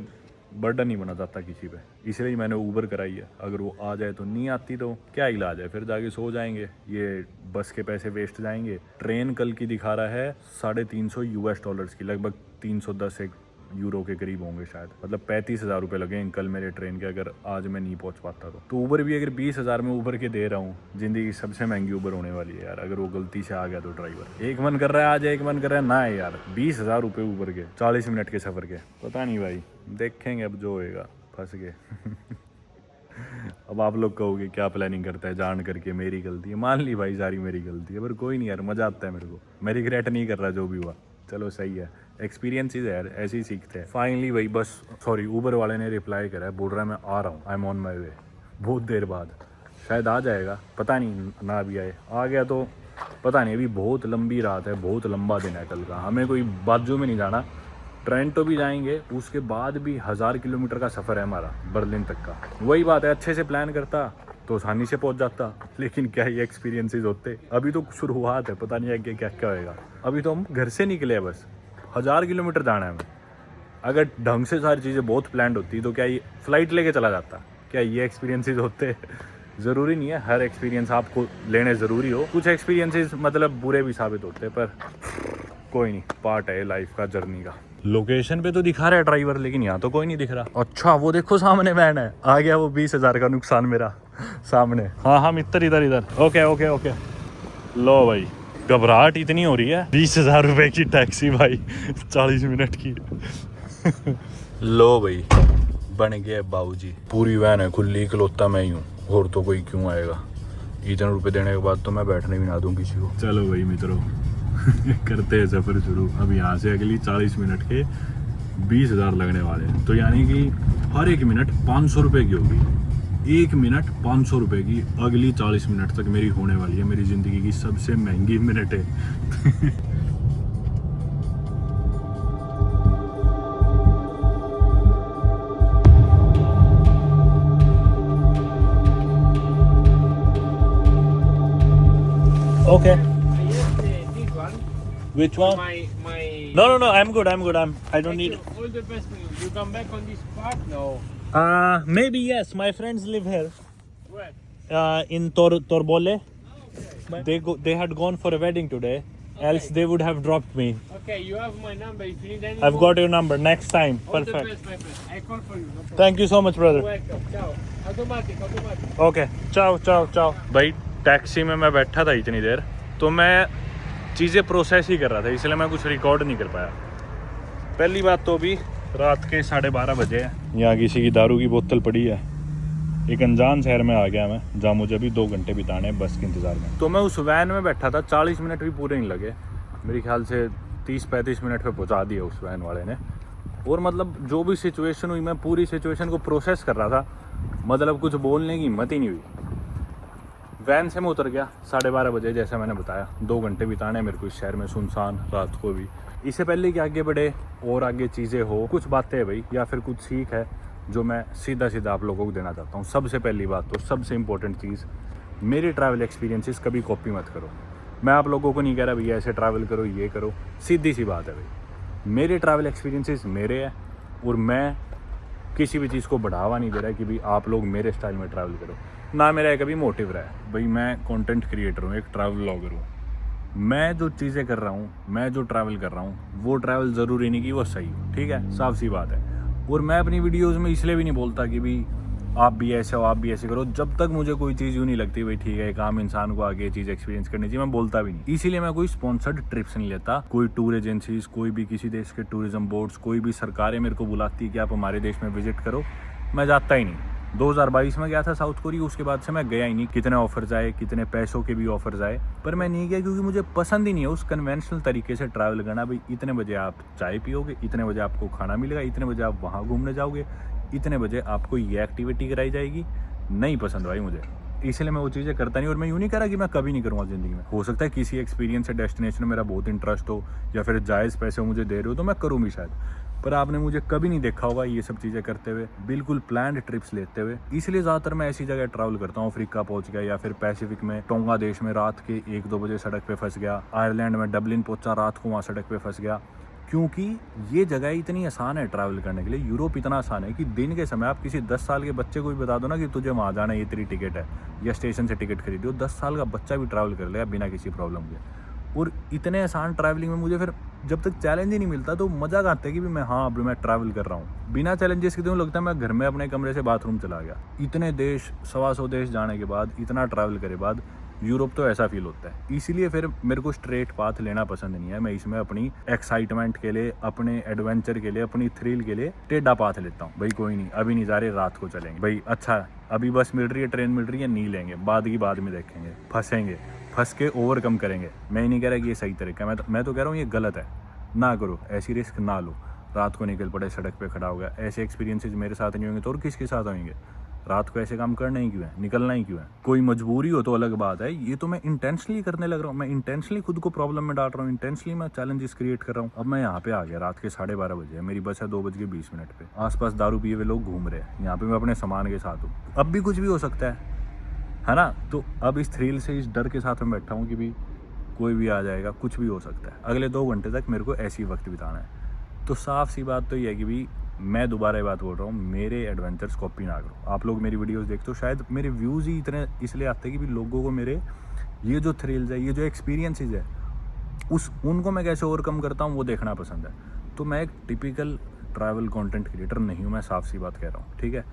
बर्डन नहीं बना चाहता किसी पे, इसलिए मैंने ऊबर कराई है। अगर वो आ जाए तो, नहीं आती तो क्या इलाज है, फिर जाके सो जाएंगे, ये बस के पैसे वेस्ट जाएंगे। ट्रेन कल की दिखा रहा है $350 की, लगभग 310 यूरो के करीब होंगे शायद, मतलब 35,000 रुपये लगेंगे कल मेरे ट्रेन के, अगर आज मैं नहीं पहुंच पाता तो ऊबर भी अगर 20,000 में ऊबर के दे रहा हूँ, जिंदगी सबसे महंगी ऊबर होने वाली है यार, अगर वो गलती से आ गया तो ड्राइवर। एक मन कर रहा है आज, एक मन कर रहा है ना है यार, 20,000 रुपये ऊबर के 40 मिनट के सफ़र के, पता नहीं भाई, देखेंगे अब जो होएगा, फंस गए। अब आप लोग कहोगे क्या प्लानिंग करता है जान करके, मेरी गलती है, मान ली भाई सारी मेरी गलती है, पर कोई नहीं यार, मज़ा आता है मेरे को, मैं रिग्रेट नहीं कर रहा जो भी हुआ, चलो सही है, एक्सपीरियंसेस है यार, ऐसे ही सीखते हैं। फाइनली भाई बस, सॉरी ऊबर वाले ने रिप्लाई करा है, बोल रहा है मैं आ रहा हूँ, आई एम ऑन माई वे, बहुत देर बाद शायद आ जाएगा, पता नहीं ना भी आए, आ गया तो पता नहीं। अभी बहुत लंबी रात है, बहुत लंबा दिन है कल का, हमें कोई बाजू में नहीं जाना, ट्रेंटो भी जाएंगे, उसके बाद भी 1000 किलोमीटर का सफ़र है हमारा बर्लिन तक का। वही बात है, अच्छे से प्लान करता तो आसानी से पहुंच जाता, लेकिन क्या ये एक्सपीरियंसेस होते। अभी तो शुरुआत है, पता नहीं आगे क्या क्या होएगा। अभी तो हम घर से निकले हैं, बस 1000 किलोमीटर जाना है हमें। अगर ढंग से सारी चीज़ें बहुत प्लान्ड होती तो क्या ये फ्लाइट लेके चला जाता, क्या ये एक्सपीरियंसेस होते। ज़रूरी नहीं है हर एक्सपीरियंस आपको लेने ज़रूरी हो, कुछ एक्सपीरियंसेस मतलब बुरे भी साबित होते हैं, पर कोई नहीं, पार्ट है लाइफ का, जर्नी का। लोकेशन पे तो दिखा रहा है ड्राइवर, लेकिन यहाँ तो कोई नहीं दिख रहा। अच्छा वो देखो सामने वैन है, आ गया वो 20,000 का नुकसान मेरा सामने। हाँ हाँ मित्र, इधर इधर, ओके ओके ओके। लो भाई, घबराहट इतनी हो रही है, 20,000 रुपए की टैक्सी भाई 40 मिनट की। लो भाई बन गया बाबूजी, पूरी वैन है खुली, इकलौता मैं ही हूँ, और तो कोई क्यों आएगा। इतने रुपए देने के बाद तो मैं बैठने भी ना दूँ किसी को। चलो भाई मित्रों करते हैं सफ़र शुरू। अब यहाँ से अगली 40 मिनट के 20,000 लगने वाले हैं, तो यानी कि हर एक मिनट 500 रुपये की होगी, 1 मिनट 500 रुपये की। अगली 40 मिनट तक मेरी होने वाली है मेरी ज़िंदगी की सबसे महंगी मिनट है। Okay Which one? My. No, I'm good. I don't need. All the best. You come back on this park? No. Maybe yes. My friends live here. Where? In Torbole. They had gone for a wedding today. Okay. Else they would have dropped me. Okay, you have my number. If you need any. I've got your number. Next time. All the Perfect. best, my friend. I call for you. No problem. Thank you so much, brother. Welcome. Ciao. Automatic. Okay चाओ। भाई taxi में मैं बैठा था इतनी देर, तो मैं चीज़ें प्रोसेस ही कर रहा था, इसलिए मैं कुछ रिकॉर्ड नहीं कर पाया। पहली बात तो अभी रात के 12:30 बजे है, यहाँ किसी की दारू की बोतल पड़ी है। एक अनजान शहर में आ गया मैं, जहाँ मुझे अभी 2 घंटे बिताने हैं बस के इंतज़ार में। तो मैं उस वैन में बैठा था, 40 मिनट भी पूरे नहीं लगे, मेरे ख्याल से 30-35 मिनट पे पहुँचा दिया उस वैन वाले ने। और मतलब जो भी सिचुएशन हुई, मैं पूरी सिचुएशन को प्रोसेस कर रहा था, मतलब कुछ बोलने की हिम्मत ही नहीं हुई। वैन से मैं उतर गया 12:30 बजे, जैसे मैंने बताया 2 घंटे बिताने मेरे को इस शहर में, सुनसान रात को भी। इससे पहले कि आगे बढ़े और आगे चीज़ें हो, कुछ बातें हैं भाई, या फिर कुछ सीख है जो मैं सीधा आप लोगों को देना चाहता हूँ। सबसे पहली बात तो सबसे इम्पोर्टेंट चीज़, मेरे ट्रैवल एक्सपीरियंसेस कभी कॉपी मत करो। मैं आप लोगों को नहीं कह रहा भैया ऐसे ट्रैवल करो, ये करो, सीधी सी बात है भाई, मेरे ट्रैवल एक्सपीरियंसेस मेरे हैं, और मैं किसी भी चीज़ को बढ़ावा नहीं दे रहा है कि भाई आप लोग मेरे स्टाइल में ट्रैवल करो, ना मेरा कभी मोटिव रहा है। भाई मैं कंटेंट क्रिएटर हूँ, एक ट्रैवल व्लॉगर हूँ, मैं जो चीज़ें कर रहा हूँ, मैं जो ट्रैवल कर रहा हूँ, वो ट्रैवल ज़रूरी नहीं कि वो सही हो, ठीक है, साफ सी बात है। और मैं अपनी वीडियोज़ में इसलिए भी नहीं बोलता कि भाई आप भी ऐसे हो, आप भी ऐसे करो, जब तक मुझे कोई चीज़ यूँ नहीं लगती भाई ठीक है एक आम इंसान को आगे चीज़ एक्सपीरियंस करनी चाहिए, मैं बोलता भी नहीं। इसीलिए मैं कोई स्पॉन्सर्ड ट्रिप्स नहीं लेता। कोई टूर एजेंसीज, कोई भी किसी देश के टूरिज्म बोर्ड्स, कोई भी सरकारें मेरे को बुलाती है कि आप हमारे देश में विजिट करो, मैं जाता ही नहीं। 2022 में गया था साउथ कोरिया, उसके बाद से मैं गया ही नहीं। कितने ऑफर्स आए, कितने पैसों के भी ऑफर्स आए, पर मैं नहीं गया क्योंकि मुझे पसंद ही नहीं है उस कन्वेंशनल तरीके से ट्रैवल करना। भाई इतने बजे आप चाय पियोगे, इतने बजे आपको खाना मिलेगा, इतने बजे आप वहाँ घूमने जाओगे, इतने बजे आपको ये एक्टिविटी कराई जाएगी, नहीं पसंद भाई मुझे, इसलिए मैं वो चीज़ें करता नहीं। और मैं यूँ नहीं कह रहा कि मैं कभी नहीं करूँगा ज़िंदगी में, हो सकता है किसी एक्सपीरियंस या डेस्टिनेशन में मेरा बहुत इंटरेस्ट हो या फिर जायज़ पैसे मुझे दे रहे हो तो मैं करूँ भी शायद, पर आपने मुझे कभी नहीं देखा होगा ये सब चीज़ें करते हुए, बिल्कुल प्लान्ड ट्रिप्स लेते हुए। इसलिए ज़्यादातर मैं ऐसी जगह ट्रैवल करता हूँ, अफ्रीका पहुँच गया या फिर पैसिफिक में टोंगा देश में रात के 1-2 बजे सड़क पे फंस गया, आयरलैंड में डबलिन पहुँचा रात को वहाँ सड़क पे फंस गया, क्योंकि ये जगह इतनी आसान है ट्रैवल करने के लिए। यूरोप इतना आसान है कि दिन के समय आप किसी 10 साल के बच्चे को भी बता दो ना कि तुझे वहाँ जाना है, ये तेरी टिकट है, या स्टेशन से टिकट खरीदो, 10 साल का बच्चा भी ट्रैवल कर लेगा बिना किसी प्रॉब्लम के। और इतने आसान ट्रैवलिंग में मुझे फिर जब तक चैलेंज ही नहीं मिलता तो मज़ा आता है कि भी मैं हाँ अब मैं ट्रैवल कर रहा हूँ बिना चैलेंजेस के। तो लगता है मैं घर में अपने कमरे से बाथरूम चला गया। इतने देश 125 देश जाने के बाद, इतना ट्रैवल करे बाद यूरोप तो ऐसा फील होता है। इसीलिए फिर मेरे को स्ट्रेट पाथ लेना पसंद नहीं है, मैं इसमें अपनी एक्साइटमेंट के लिए, अपने एडवेंचर के लिए, अपनी थ्रिल के लिए टेढ़ा पाथ लेता हूँ। भाई कोई नहीं, अभी नहीं जा रहे, रात को चलेंगे। भाई अच्छा अभी बस मिल रही है, ट्रेन मिल रही है, नहीं लेंगे, बाद की बाद में देखेंगे, फंसेंगे, फंस के ओवरकम करेंगे। मैं नहीं कह रहा कि ये सही तरीका है, मैं तो कह रहा हूँ ये गलत है, ना करो, ऐसी रिस्क ना लो। रात को निकल पड़े, सड़क पे खड़ा हो गया, ऐसे एक्सपीरियंसेस मेरे साथ नहीं होंगे तो और किसके साथ होंगे? रात को ऐसे काम करना ही क्यों है, निकलना ही क्यों है? कोई मजबूरी हो तो अलग बात है, ये तो मैं इंटेंशनली करने लग रहा हूँ, मैं इंटेंशनली खुद को प्रॉब्लम में डाल रहा हूँ, इंटेंशनली मैं चैलेंजेस क्रिएट कर रहा हूँ। अब मैं यहाँ पे आ गया, रात के 12:30 बजे, मेरी बस है 2:20 पे, आसपास दारू पिए हुए लोग घूम रहे हैं, यहाँ पे मैं अपने सामान के साथ हूँ, अब भी कुछ भी हो सकता है ना? तो अब इस थ्रिल से, इस डर के साथ मैं बैठा हूँ कि भी कोई भी आ जाएगा, कुछ भी हो सकता है। अगले 2 घंटे तक मेरे को ऐसी वक्त बिताना है। तो साफ सी बात तो ये है कि भी मैं दोबारा ये बात बोल रहा हूँ, मेरे एडवेंचर्स कॉपी ना करो। आप लोग मेरी वीडियोस देखते हो, शायद मेरे व्यूज़ ही इतने इसलिए आते हैं कि भी लोगों को मेरे ये जो थ्रिल्स है, ये जो एक्सपीरियंसेस है, उनको मैं कैसे ओवरकम करता हूँ वो देखना पसंद है। तो मैं एक टिपिकल ट्रैवल कंटेंट क्रिएटर नहीं हूँ, मैं साफ सी बात कह रहा हूँ, ठीक है?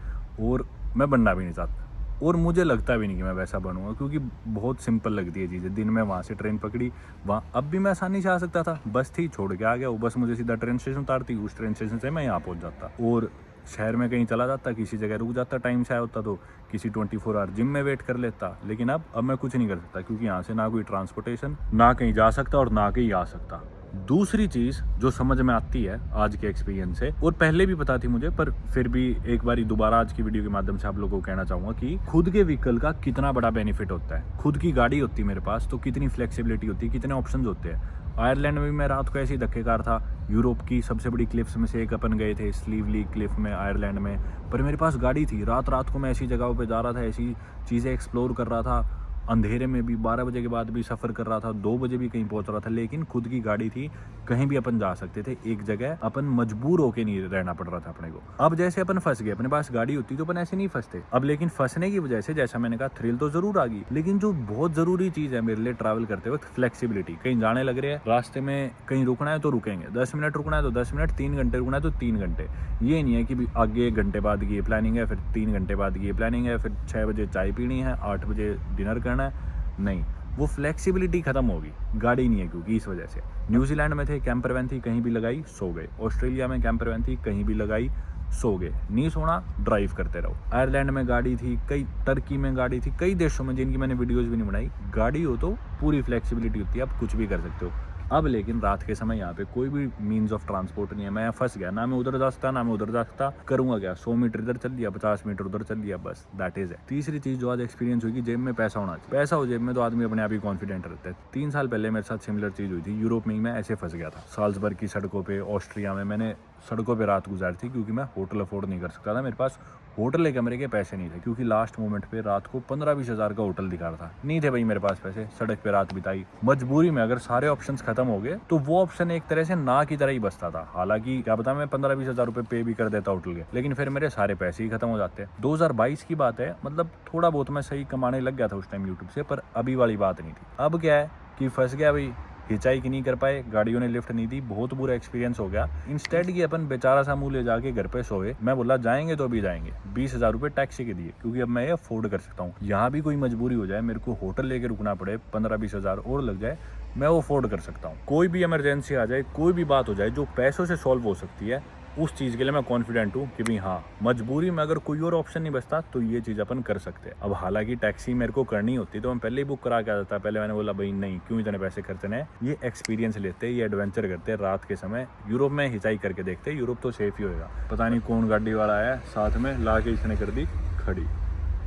और मैं बनना भी नहीं चाहता, और मुझे लगता भी नहीं कि मैं वैसा बनूंगा, क्योंकि बहुत सिंपल लगती है चीज़ें। दिन में वहाँ से ट्रेन पकड़ी, वहाँ अब भी मैं आसानी से आ सकता था, बस थी, छोड़ के आ गया, वो बस मुझे सीधा ट्रेन स्टेशन उतारती, उस ट्रेन स्टेशन से मैं यहाँ पहुँच जाता और शहर में कहीं चला जाता, किसी जगह रुक जाता, टाइम से आया होता तो किसी 24 आवर जिम में वेट कर लेता। लेकिन अब मैं कुछ नहीं कर सकता, क्योंकि यहाँ से ना कोई ट्रांसपोर्टेशन, ना कहीं जा सकता और ना कहीं आ सकता। दूसरी चीज़ जो समझ में आती है आज के एक्सपीरियंस से, और पहले भी पता थी मुझे, पर फिर भी एक बारी दोबारा आज की वीडियो के माध्यम से आप लोगों को कहना चाहूँगा कि खुद के व्हीकल का कितना बड़ा बेनिफिट होता है। खुद की गाड़ी होती है मेरे पास तो कितनी फ्लेक्सिबिलिटी होती है, कितने ऑप्शंस होते हैं। आयरलैंड में भी मैं रात को ऐसे ही धक्केकार था, यूरोप की सबसे बड़ी क्लिफ्स में से एक अपन गए थे, स्लीवली क्लिफ में आयरलैंड में, पर मेरे पास गाड़ी थी। रात को मैं ऐसी जगहों पे जा रहा था, ऐसी चीज़ें एक्सप्लोर कर रहा था, अंधेरे में भी 12 बजे के बाद भी सफ़र कर रहा था, 2 बजे भी कहीं पहुंच रहा था, लेकिन खुद की गाड़ी थी, कहीं भी अपन जा सकते थे। एक जगह अपन मजबूर होके नहीं रहना पड़ रहा था अपने को। अब जैसे अपन फंस गए, अपने पास गाड़ी होती तो अपन ऐसे नहीं फंसते। अब लेकिन फंसने की वजह से, जैसा मैंने कहा, थ्रिल तो जरूर आ गई, लेकिन जो बहुत ज़रूरी चीज़ है मेरे लिए ट्रैवल करते वक्त, फ्लेक्सिबिलिटी। कहीं जाने लग रहे हैं, रास्ते में कहीं रुकना है तो रुकेंगे, 10 मिनट रुकना है तो 10 मिनट, 3 घंटे रुकना है तो 3 घंटे। ये नहीं है कि भी आगे 1 घंटे बाद की ये प्लानिंग है, फिर 3 घंटे बाद की ये प्लानिंग है, फिर 6 बजे चाय पीनी है, 8 बजे डिनर करना है। नहीं, वो फ्लेक्सिबिलिटी खत्म होगी, गाड़ी नहीं है क्योंकि, इस वजह से। न्यूजीलैंड में थे, कैंपर वैन थी, कहीं भी लगाई सो गए। ऑस्ट्रेलिया में कैंपर वैन थी, कहीं भी लगाई सो गए। नहीं सोना, ड्राइव करते रहो। आयरलैंड में गाड़ी थी, कई टर्की में गाड़ी थी, कई देशों में जिनकी मैंने वीडियोस भी नहीं बनाई। गाड़ी हो तो पूरी फ्लेक्सिबिलिटी होती है, आप कुछ भी कर सकते हो। अब लेकिन रात के समय यहाँ पे कोई भी मीन्स ऑफ ट्रांसपोर्ट नहीं है, मैं फंस गया, ना मैं उधर जा सकता ना मैं उधर जा सकता, करूँगा क्या? 100 मीटर इधर चल दिया, 50 मीटर उधर चल दिया, बस दैट इज है। तीसरी चीज़ जो आज एक्सपीरियंस हुई कि जेब में पैसा होना चाहिए। पैसा हो जेब में तो आदमी अपने आप ही कॉन्फिडेंट रहता है। 3 साल पहले मेरे साथ सिमिलर चीज़ हुई थी, यूरोप में ही मैं ऐसे फंस गया था। साल्जबर्ग की सड़कों पर, ऑस्ट्रिया में मैंने सड़कों पर रात गुजारी थी, क्योंकि मैं होटल अफोर्ड नहीं कर सकता था, मेरे पास होटल के कमरे के पैसे नहीं थे, क्योंकि लास्ट मोमेंट पे रात को 15-20 हज़ार का होटल दिखा रहा था। नहीं थे भाई मेरे पास पैसे, सड़क पे रात बिताई मजबूरी में। अगर सारे ऑप्शंस खत्म हो गए तो वो ऑप्शन एक तरह से ना की तरह ही बचता था। हालांकि क्या पता मैं 15-20 हज़ार रुपये पे भी कर देता होटल के, लेकिन फिर मेरे सारे पैसे ही खत्म हो जाते। 2022 की बात है, मतलब थोड़ा बहुत मैं सही कमाने लग गया था उस टाइम यूट्यूब से, पर अभी वाली बात नहीं थी। अब क्या है कि फंस गया भाई, हिचाई की नहीं कर पाए, गाड़ियों ने लिफ्ट नहीं दी, बहुत बुरा एक्सपीरियंस हो गया। इंस्टेड की अपन बेचारा सा मुंह ले जाके घर पे सोए। मैं बोला जाएंगे तो अभी जाएंगे, 20 हज़ार रुपये टैक्सी के दिए, क्योंकि अब मैं ये अफोर्ड कर सकता हूँ। यहाँ भी कोई मजबूरी हो जाए, मेरे को होटल लेके रुकना पड़े, 15-20 हज़ार और लग जाए, मैं वो अफोर्ड कर सकता हूँ। कोई भी इमरजेंसी आ जाए, कोई भी बात हो जाए जो पैसों से सॉल्व हो सकती है, उस चीज़ के लिए मैं कॉन्फिडेंट हूँ कि भाई हाँ, मजबूरी में अगर कोई और ऑप्शन नहीं बचता तो ये चीज़ अपन कर सकते हैं। अब हालांकि टैक्सी मेरे को करनी होती तो मैं पहले ही बुक करा के आ जाता। पहले मैंने बोला भाई नहीं, क्यों इतने पैसे खर्चने हैं, ये एक्सपीरियंस लेते, ये एडवेंचर करते रात के समय, यूरोप में हिंचाई करके देखते, यूरोप तो सेफ ही होएगा। पता नहीं कौन गाड़ी वाला है साथ में, ला के इसने कर दी खड़ी,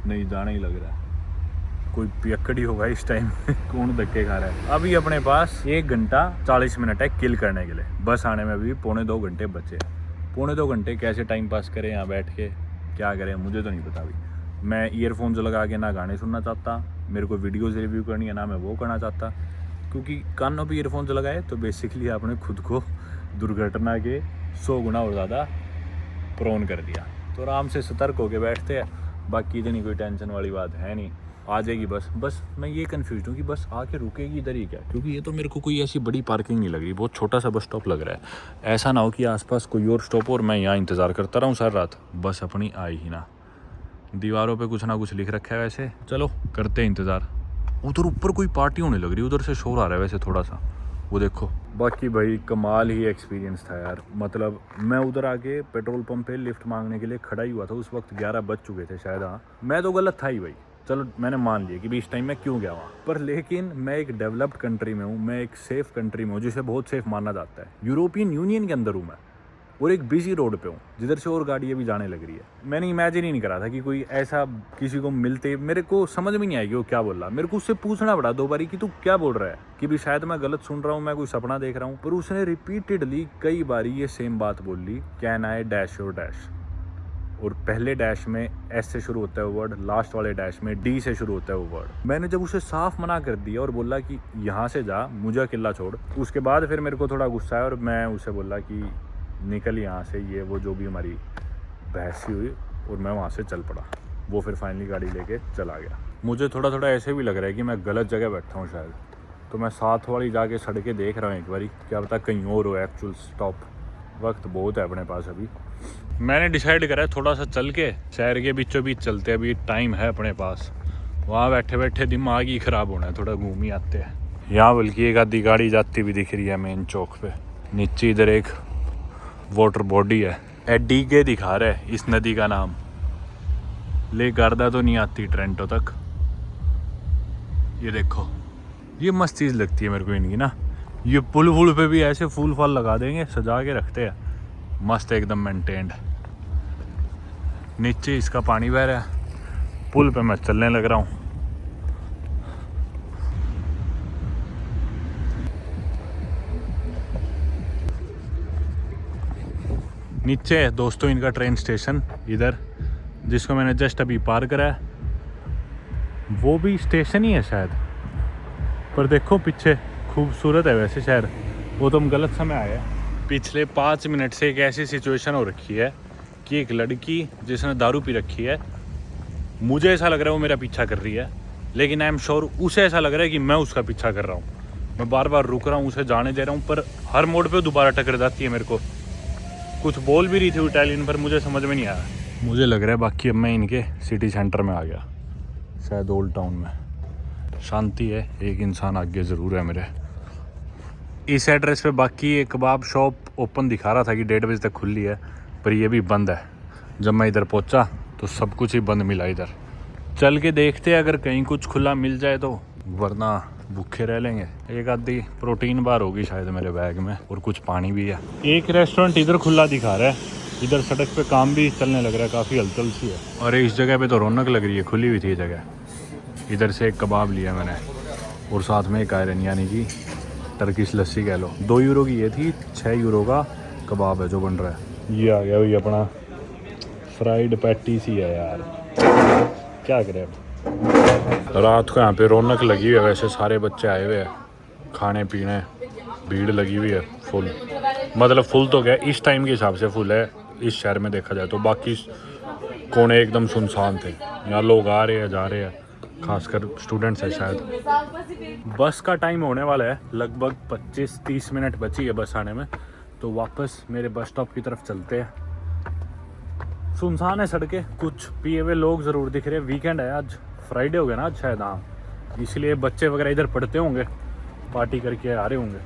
नहीं जाना ही लग रहा है, कोई पियक्कड़ी होगा इस टाइम कौन धक्के खा रहा है। अभी अपने पास 1 घंटा 40 मिनट है किल करने के लिए, बस आने में अभी 1.25 घंटे बचे। 1.25 घंटे कैसे टाइम पास करें यहाँ बैठ के, क्या करें मुझे तो नहीं पता। अभी मैं ईयरफोन्स लगा के ना गाने सुनना चाहता, मेरे को वीडियोज़ रिव्यू करनी है ना मैं वो करना चाहता, क्योंकि कानों पर ईयरफोन्स लगाए तो बेसिकली आपने खुद को दुर्घटना के 100 गुना और ज़्यादा प्रोन कर दिया। तो आराम से सतर्क होकर बैठते हैं, बाकी इतनी कोई टेंशन वाली बात है नहीं, आ जाएगी बस मैं ये कंफ्यूज हूँ कि बस आके रुकेगी इधर ही क्या, क्योंकि ये तो मेरे को कोई ऐसी बड़ी पार्किंग नहीं लग रही, बहुत छोटा सा बस स्टॉप लग रहा है। ऐसा ना हो कि आसपास कोई और स्टॉप हो और मैं यहाँ इंतज़ार करता रहूँ सारी रात, बस अपनी आई ही ना। दीवारों पे कुछ ना कुछ लिख रखा है वैसे, चलो करते हैं इंतज़ार। उधर ऊपर कोई पार्टी होने लग रही है, उधर से शोर आ रहा है वैसे थोड़ा सा, वो देखो। बाकी भाई कमाल ही एक्सपीरियंस था यार, मतलब मैं उधर आके पेट्रोल पंप पे लिफ्ट मांगने के लिए खड़ा ही हुआ था, उस वक्त 11 बज चुके थे शायद। हाँ मैं तो गलत था ही भाई, चलो मैंने मान लिया कि भी इस टाइम मैं क्यों गया वहाँ पर, लेकिन मैं एक डेवलप्ड कंट्री में हूँ, मैं एक सेफ़ कंट्री में हूँ जिसे बहुत सेफ माना जाता है, यूरोपियन यूनियन के अंदर हूँ मैं, और एक बिजी रोड पे हूँ जिधर से और गाड़ियाँ भी जाने लग रही है। मैंने इमेजिन ही नहीं करा था कि कोई ऐसा किसी को मिलते, मेरे को समझ में नहीं आएगी वो क्या बोल रहा, मेरे को उससे पूछना पड़ा 2 बारी कि तू क्या बोल रहा है, कि भी शायद मैं गलत सुन रहा हूँ, मैं कोई सपना देख रहा हूँ। पर उसने रिपीटेडली कई बारी ये सेम बात बोल ली, can I dash your dash, और पहले डैश में एस से शुरू होता है वो वर्ड, लास्ट वाले डैश में डी से शुरू होता है वो वर्ड। मैंने जब उसे साफ मना कर दिया और बोला कि यहाँ से जा, मुझे अकेला छोड़, उसके बाद फिर मेरे को थोड़ा गुस्सा आया और मैं उसे बोला कि निकल यहाँ से, ये वो जो भी हमारी बहस हुई, और मैं वहाँ से चल पड़ा। वो फिर फाइनली गाड़ी लेके चला गया। मुझे थोड़ा थोड़ा ऐसे भी लग रहा है कि मैं गलत जगह बैठा हूँ शायद, तो मैं साथ वाली जाके सड़कें देख रहा हूँ एक बारी, क्या पता कहीं और हो एक्चुअल स्टॉप। वक्त बहुत है अपने पास अभी। मैंने डिसाइड करा है थोड़ा सा चल के शहर के बीचों बीच चलते, अभी टाइम है अपने पास, वहाँ बैठे बैठे दिमाग ही ख़राब होना है, थोड़ा घूम ही आते हैं। यहाँ बल्कि एक आधी गाड़ी जाती भी दिख रही है मेन चौक पे, नीचे इधर एक वाटर बॉडी है, एडीगे दिखा रहा है इस नदी का नाम, ले गर्दा तो नहीं आती ट्रेंटो तक। ये देखो, ये मस्त चीज़ लगती है मेरे को इनकी ना, ये पुल वुल पे भी ऐसे फूल फाल लगा देंगे, सजा के रखते हैं, मस्त एकदम मेंटेन्ड। नीचे इसका पानी बह रहा है, पुल पे मैं चलने लग रहा हूँ। नीचे है दोस्तों इनका ट्रेन स्टेशन, इधर जिसको मैंने जस्ट अभी पार करा है, वो भी स्टेशन ही है शायद, पर देखो पीछे खूबसूरत है वैसे शहर, वो तो हम गलत समय आए हैं। पिछले 5 मिनट से एक ऐसी सिचुएशन हो रखी है कि एक लड़की जिसने दारू पी रखी है, मुझे ऐसा लग रहा है वो मेरा पीछा कर रही है, लेकिन आई एम श्योर उसे ऐसा लग रहा है कि मैं उसका पीछा कर रहा हूँ। मैं बार बार रुक रहा हूँ, उसे जाने दे रहा हूँ, पर हर मोड़ पे दोबारा टक्कर जाती है मेरे को। कुछ बोल भी रही थी इटालियन, पर मुझे समझ में नहीं आया। मुझे लग रहा है बाकी अब मैं इनके सिटी सेंटर में आ गया, शायद ओल्ड टाउन में। शांति है, एक इंसान आगे ज़रूर है मेरे। इस एड्रेस पे बाकी एक कबाब शॉप ओपन दिखा रहा था कि 1:30 बजे तक खुली है, पर ये भी बंद है। जब मैं इधर पहुंचा तो सब कुछ ही बंद मिला इधर। चल के देखते हैं अगर कहीं कुछ खुला मिल जाए तो, वरना भूखे रह लेंगे। एक आधी प्रोटीन बार होगी शायद मेरे बैग में, और कुछ पानी भी है। एक रेस्टोरेंट इधर खुला दिखा रहा है, इधर सड़क पे काम भी चलने लग रहा है, काफ़ी हलचल सी है। और इस जगह पे तो रौनक लग रही है, खुली हुई थी ये जगह। इधर से एक कबाब लिया मैंने, और साथ में एक आयरन यानी कि टर्किश लस्सी कह लो। 2 यूरो की ये थी, 6 यूरो का कबाब है जो बन रहा है। ये आ गया भाई अपना फ्राइड पैटी सी है यार, क्या करें। रात को यहाँ पे रौनक लगी हुई है, वैसे सारे बच्चे आए हुए हैं, खाने पीने भीड़ लगी हुई है फुल। मतलब फुल तो क्या, इस टाइम के हिसाब से फुल है इस शहर में देखा जाए तो। बाकी कोने एकदम सुनसान थे, यहाँ लोग आ रहे हैं जा रहे हैं, खासकर स्टूडेंट्स है शायद। बस का टाइम होने वाला है, लगभग 25-30 मिनट बची है बस आने में, तो वापस मेरे बस स्टॉप की तरफ चलते हैं। सुनसान है सड़कें, कुछ पिए हुए लोग ज़रूर दिख रहे हैं। वीकेंड है आज, फ्राइडे हो गया ना आज शायद, हाँ, इसलिए बच्चे वगैरह इधर पढ़ते होंगे, पार्टी करके आ रहे होंगे।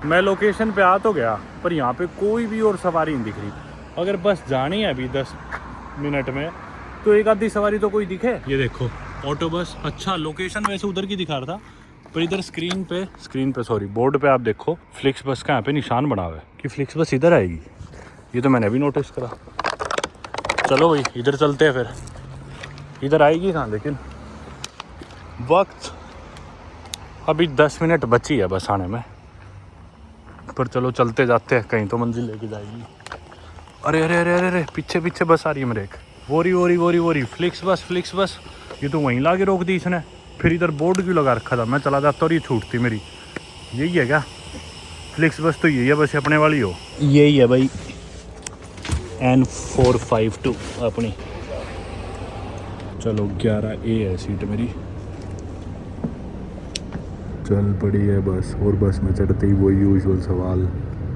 मैं लोकेशन पे आ तो गया पर यहाँ पे कोई भी और सवारी नहीं दिख रही। अगर बस जानी है अभी 10 मिनट में तो एक आधी सवारी तो कोई दिखे। ये देखो ऑटो बस। अच्छा लोकेशन वैसे उधर की दिखा रहा था पर इधर स्क्रीन पे सॉरी बोर्ड पे आप देखो फ्लिक्स बस का यहाँ पे निशान बना हुआ है कि फ्लिक्स बस इधर आएगी। ये तो मैंने अभी नोटिस करा। चलो भाई इधर चलते हैं फिर। इधर आएगी कहाँ लेकिन वक्त अभी 10 मिनट बची है बस आने में। पर चलो चलते जाते हैं, कहीं तो मंजिल लेके जाएगी। अरे अरे अरे अरे अरे पीछे पीछे बस आ रही है मेरे एक। वोरी फ्लिक्स बस। ये तो वहीं ला के रोक दी इसने। फिर इधर बोर्ड क्यों लगा रखा था? मैं चला जाता और ये छूटती मेरी। यही है क्या फ्लिक्स बस? तो यही है बस अपने वाली हो। यही है भाई N452 अपनी। चलो 11A है सीट मेरी। चल पड़ी है बस। और बस में चढ़ते ही वही यूजुअल सवाल,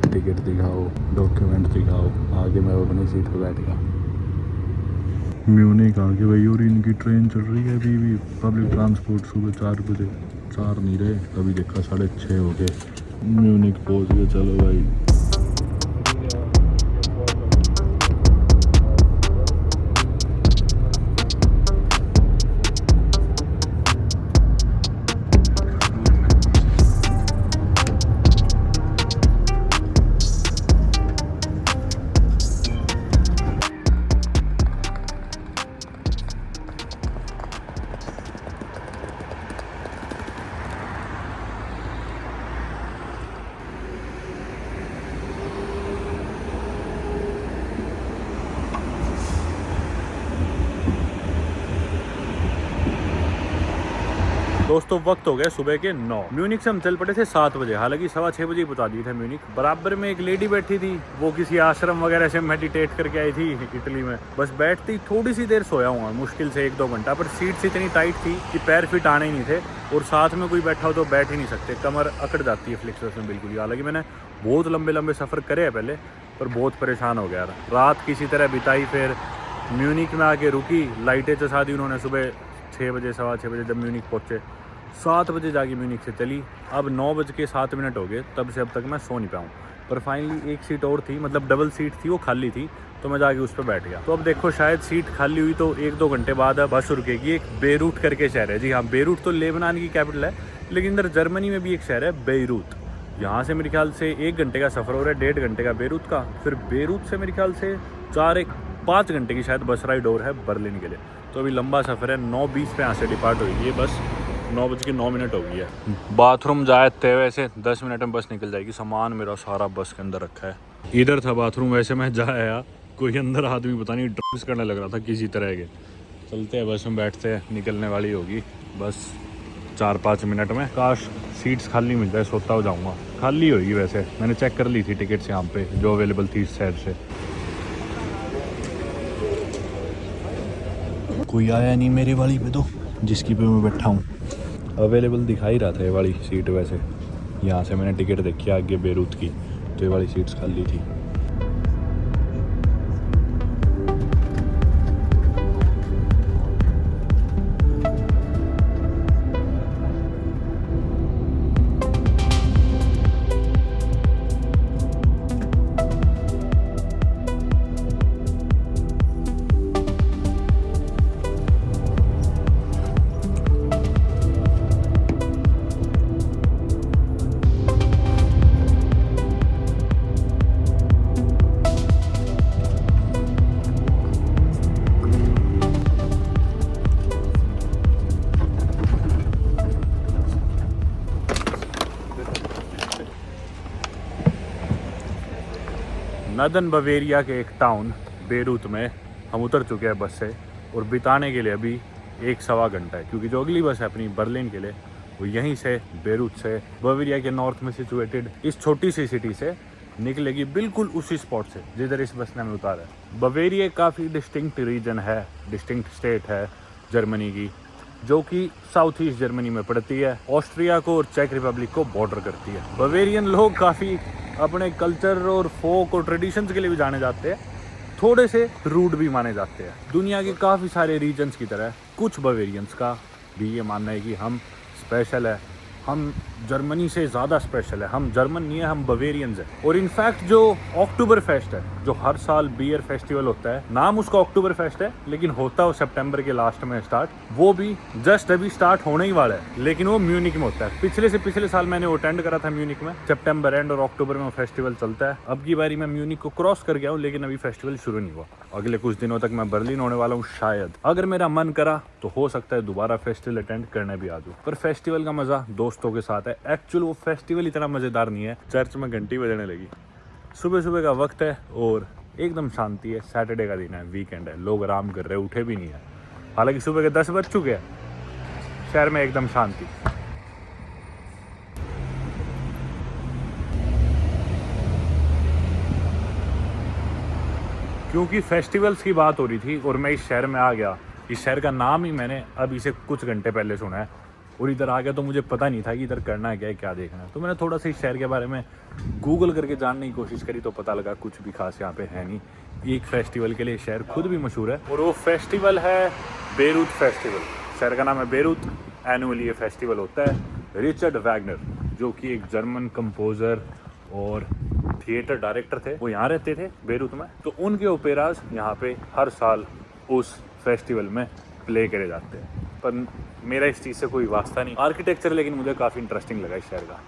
टिकट दिखाओ, डॉक्यूमेंट दिखाओ। आगे मैं अपनी सीट पर बैठ गया। म्यूनिक आगे भाई और इनकी ट्रेन चल रही है अभी भी। पब्लिक ट्रांसपोर्ट सुबह 4 बजे 4 नहीं रहे अभी देखा 6:30 हो गए। म्यूनिक पहुँच गए। चलो भाई दोस्तों वक्त हो गया सुबह के 9। म्यूनिक से हम चल पड़े थे 7 बजे। हालांकि 6:15 बजे पहुंचा दिए थे म्यूनिक। बराबर में एक लेडी बैठी थी, वो किसी आश्रम वगैरह से मेडिटेट करके आई थी इटली में। बस बैठती थोड़ी सी देर सोया हुआ, मुश्किल से 1-2 घंटा। पर सीट्स इतनी टाइट थी कि पैर फिट आने ही नहीं थे। और साथ में कोई बैठा हो तो बैठ ही नहीं सकते, कमर अकड़ जाती है फ्लिक्स बस में बिल्कुल ही। हालांकि मैंने बहुत लंबे सफ़र करे हैं पहले, पर बहुत परेशान हो गया। रात किसी तरह बिताई, फिर म्यूनिक में आके रुकी। लाइटें चसा दी उन्होंने सुबह 6 बजे 6:15 बजे जब म्यूनिक पहुँचे। 7 बजे जाके म्यूनिक से चली। अब 9:07 हो गए, तब से अब तक मैं सो नहीं पाऊँ। पर फाइनली एक सीट और थी, मतलब डबल सीट थी, वो खाली थी, तो मैं जाके उस पर बैठ गया। तो अब देखो शायद सीट खाली हुई तो 1-2 घंटे बाद अब बस रुकेगी। एक बेरूट करके शहर है। जी हाँ, बेरूट तो लेबनान की कैपिटल है, लेकिन इधर जर्मनी में भी एक शहर है बेरूत। यहाँ से मेरे ख्याल से 1 घंटे का सफ़र हो रहा है, 1.5 घंटे का बेरूत का। फिर बेरूत से मेरे ख्याल से 4-5 घंटे की शायद बस राइड और है बर्लिन के लिए। तो अभी लंबा सफ़र है। 9:20 पे यहाँ से डिपार्ट होगी ये बस। 9:09 हो गई है। बाथरूम जाए थे वैसे 10 मिनट में बस निकल जाएगी। सामान मेरा सारा बस के अंदर रखा है। इधर था बाथरूम, वैसे मैं जाया कोई अंदर आदमी पता नहीं ड्रग्स करने लग रहा था किसी तरह के। चलते हैं बस में, बैठते हैं, निकलने वाली होगी बस 4-5 मिनट में। काश सीट्स खाली मिल जाए, सोता हो जाऊँगा। खाली होगी वैसे, मैंने चेक कर ली थी टिकट्स यहाँ पे जो अवेलेबल थी इस साइड से। कोई आया नहीं मेरी वाली पे तो, जिसकी पे मैं बैठा हूँ। अवेलेबल दिखा ही रहा था ये वाली सीट वैसे। यहाँ से मैंने टिकट देखी आगे बेरूत की, तो ये वाली सीट्स खाली थी। नदन बवेरिया के एक टाउन बेरूत में हम उतर चुके हैं बस से। और बिताने के लिए अभी 1-1.25 घंटा है, क्योंकि जो अगली बस है अपनी बर्लिन के लिए वो यहीं से बेरूत से बवेरिया के नॉर्थ में सिचुएटेड इस छोटी सी सिटी से निकलेगी, बिल्कुल उसी स्पॉट से जिधर इस बस ने हमें उतारा है। बवेरिया काफ़ी डिस्टिंक्ट रीजन है, डिस्टिंक्ट स्टेट है जर्मनी की, जो कि साउथ ईस्ट जर्मनी में पड़ती है। ऑस्ट्रिया को और चेक रिपब्लिक को बॉर्डर करती है। बवेरियन लोग काफ़ी अपने कल्चर और फोक और ट्रेडिशंस के लिए भी जाने जाते हैं, थोड़े से रूड भी माने जाते हैं। दुनिया के काफ़ी सारे रीजन्स की तरह कुछ बवेरियंस का भी ये मानना है कि हम स्पेशल है, हम जर्मनी से ज़्यादा स्पेशल है, हम जर्मन नहीं है, हम बवेरियंस हैं। और इनफैक्ट जो अक्टूबर फेस्ट है, जो हर साल बियर फेस्टिवल होता है, नाम उसका अक्टूबर फेस्ट है लेकिन होता है सितंबर के लास्ट में स्टार्ट, वो भी जस्ट अभी स्टार्ट होने ही वाला है, लेकिन वो म्यूनिक में होता है। पिछले साल मैंने वो अटेंड करा था म्यूनिक में, सितंबर एंड और अक्टूबर में फेस्टिवल चलता है। अब की बारी मैं म्यूनिक को क्रॉस कर गया हूँ, लेकिन अभी फेस्टिवल शुरू नहीं हुआ। अगले कुछ दिनों तक मैं बर्लिन होने वाला हूँ शायद, अगर मेरा मन करा तो हो सकता है दोबारा फेस्टिवल अटेंड करने भी आ जाऊँ। पर फेस्टिवल का मजा दोस्तों के साथ है। एक्चुअल वो फेस्टिवल इतना मजेदार नहीं है। चर्च में घंटी बजने लगी, सुबह सुबह का वक्त है और एकदम शांति है। सैटरडे का दिन है, वीकेंड है, लोग आराम कर रहे हैं, उठे भी नहीं है। हालांकि सुबह के 10 बज चुके हैं, शहर में एकदम शांति। क्योंकि फेस्टिवल्स की बात हो रही थी और मैं इस शहर में आ गया, इस शहर का नाम ही मैंने अब इसे कुछ घंटे पहले सुना है और इधर आ गया तो मुझे पता नहीं था कि इधर करना है क्या देखना है। तो मैंने थोड़ा सा इस शहर के बारे में गूगल करके जानने की कोशिश करी तो पता लगा कुछ भी खास यहाँ पे है नहीं। एक फेस्टिवल के लिए शहर खुद भी मशहूर है और वो फेस्टिवल है बेरूत फेस्टिवल। शहर का नाम है बेरूत। एनुअली ये फेस्टिवल होता है। रिचर्ड वैगनर, जो कि एक जर्मन कंपोजर और थिएटर डायरेक्टर थे, वो यहाँ रहते थे बेरूत में, तो उनके ओपेराज यहाँ पे हर साल उस फेस्टिवल में प्ले करे जाते हैं। पर मेरा इस चीज़ से कोई वास्ता नहीं। आर्किटेक्चर लेकिन मुझे काफ़ी इंटरेस्टिंग लगा इस शहर का।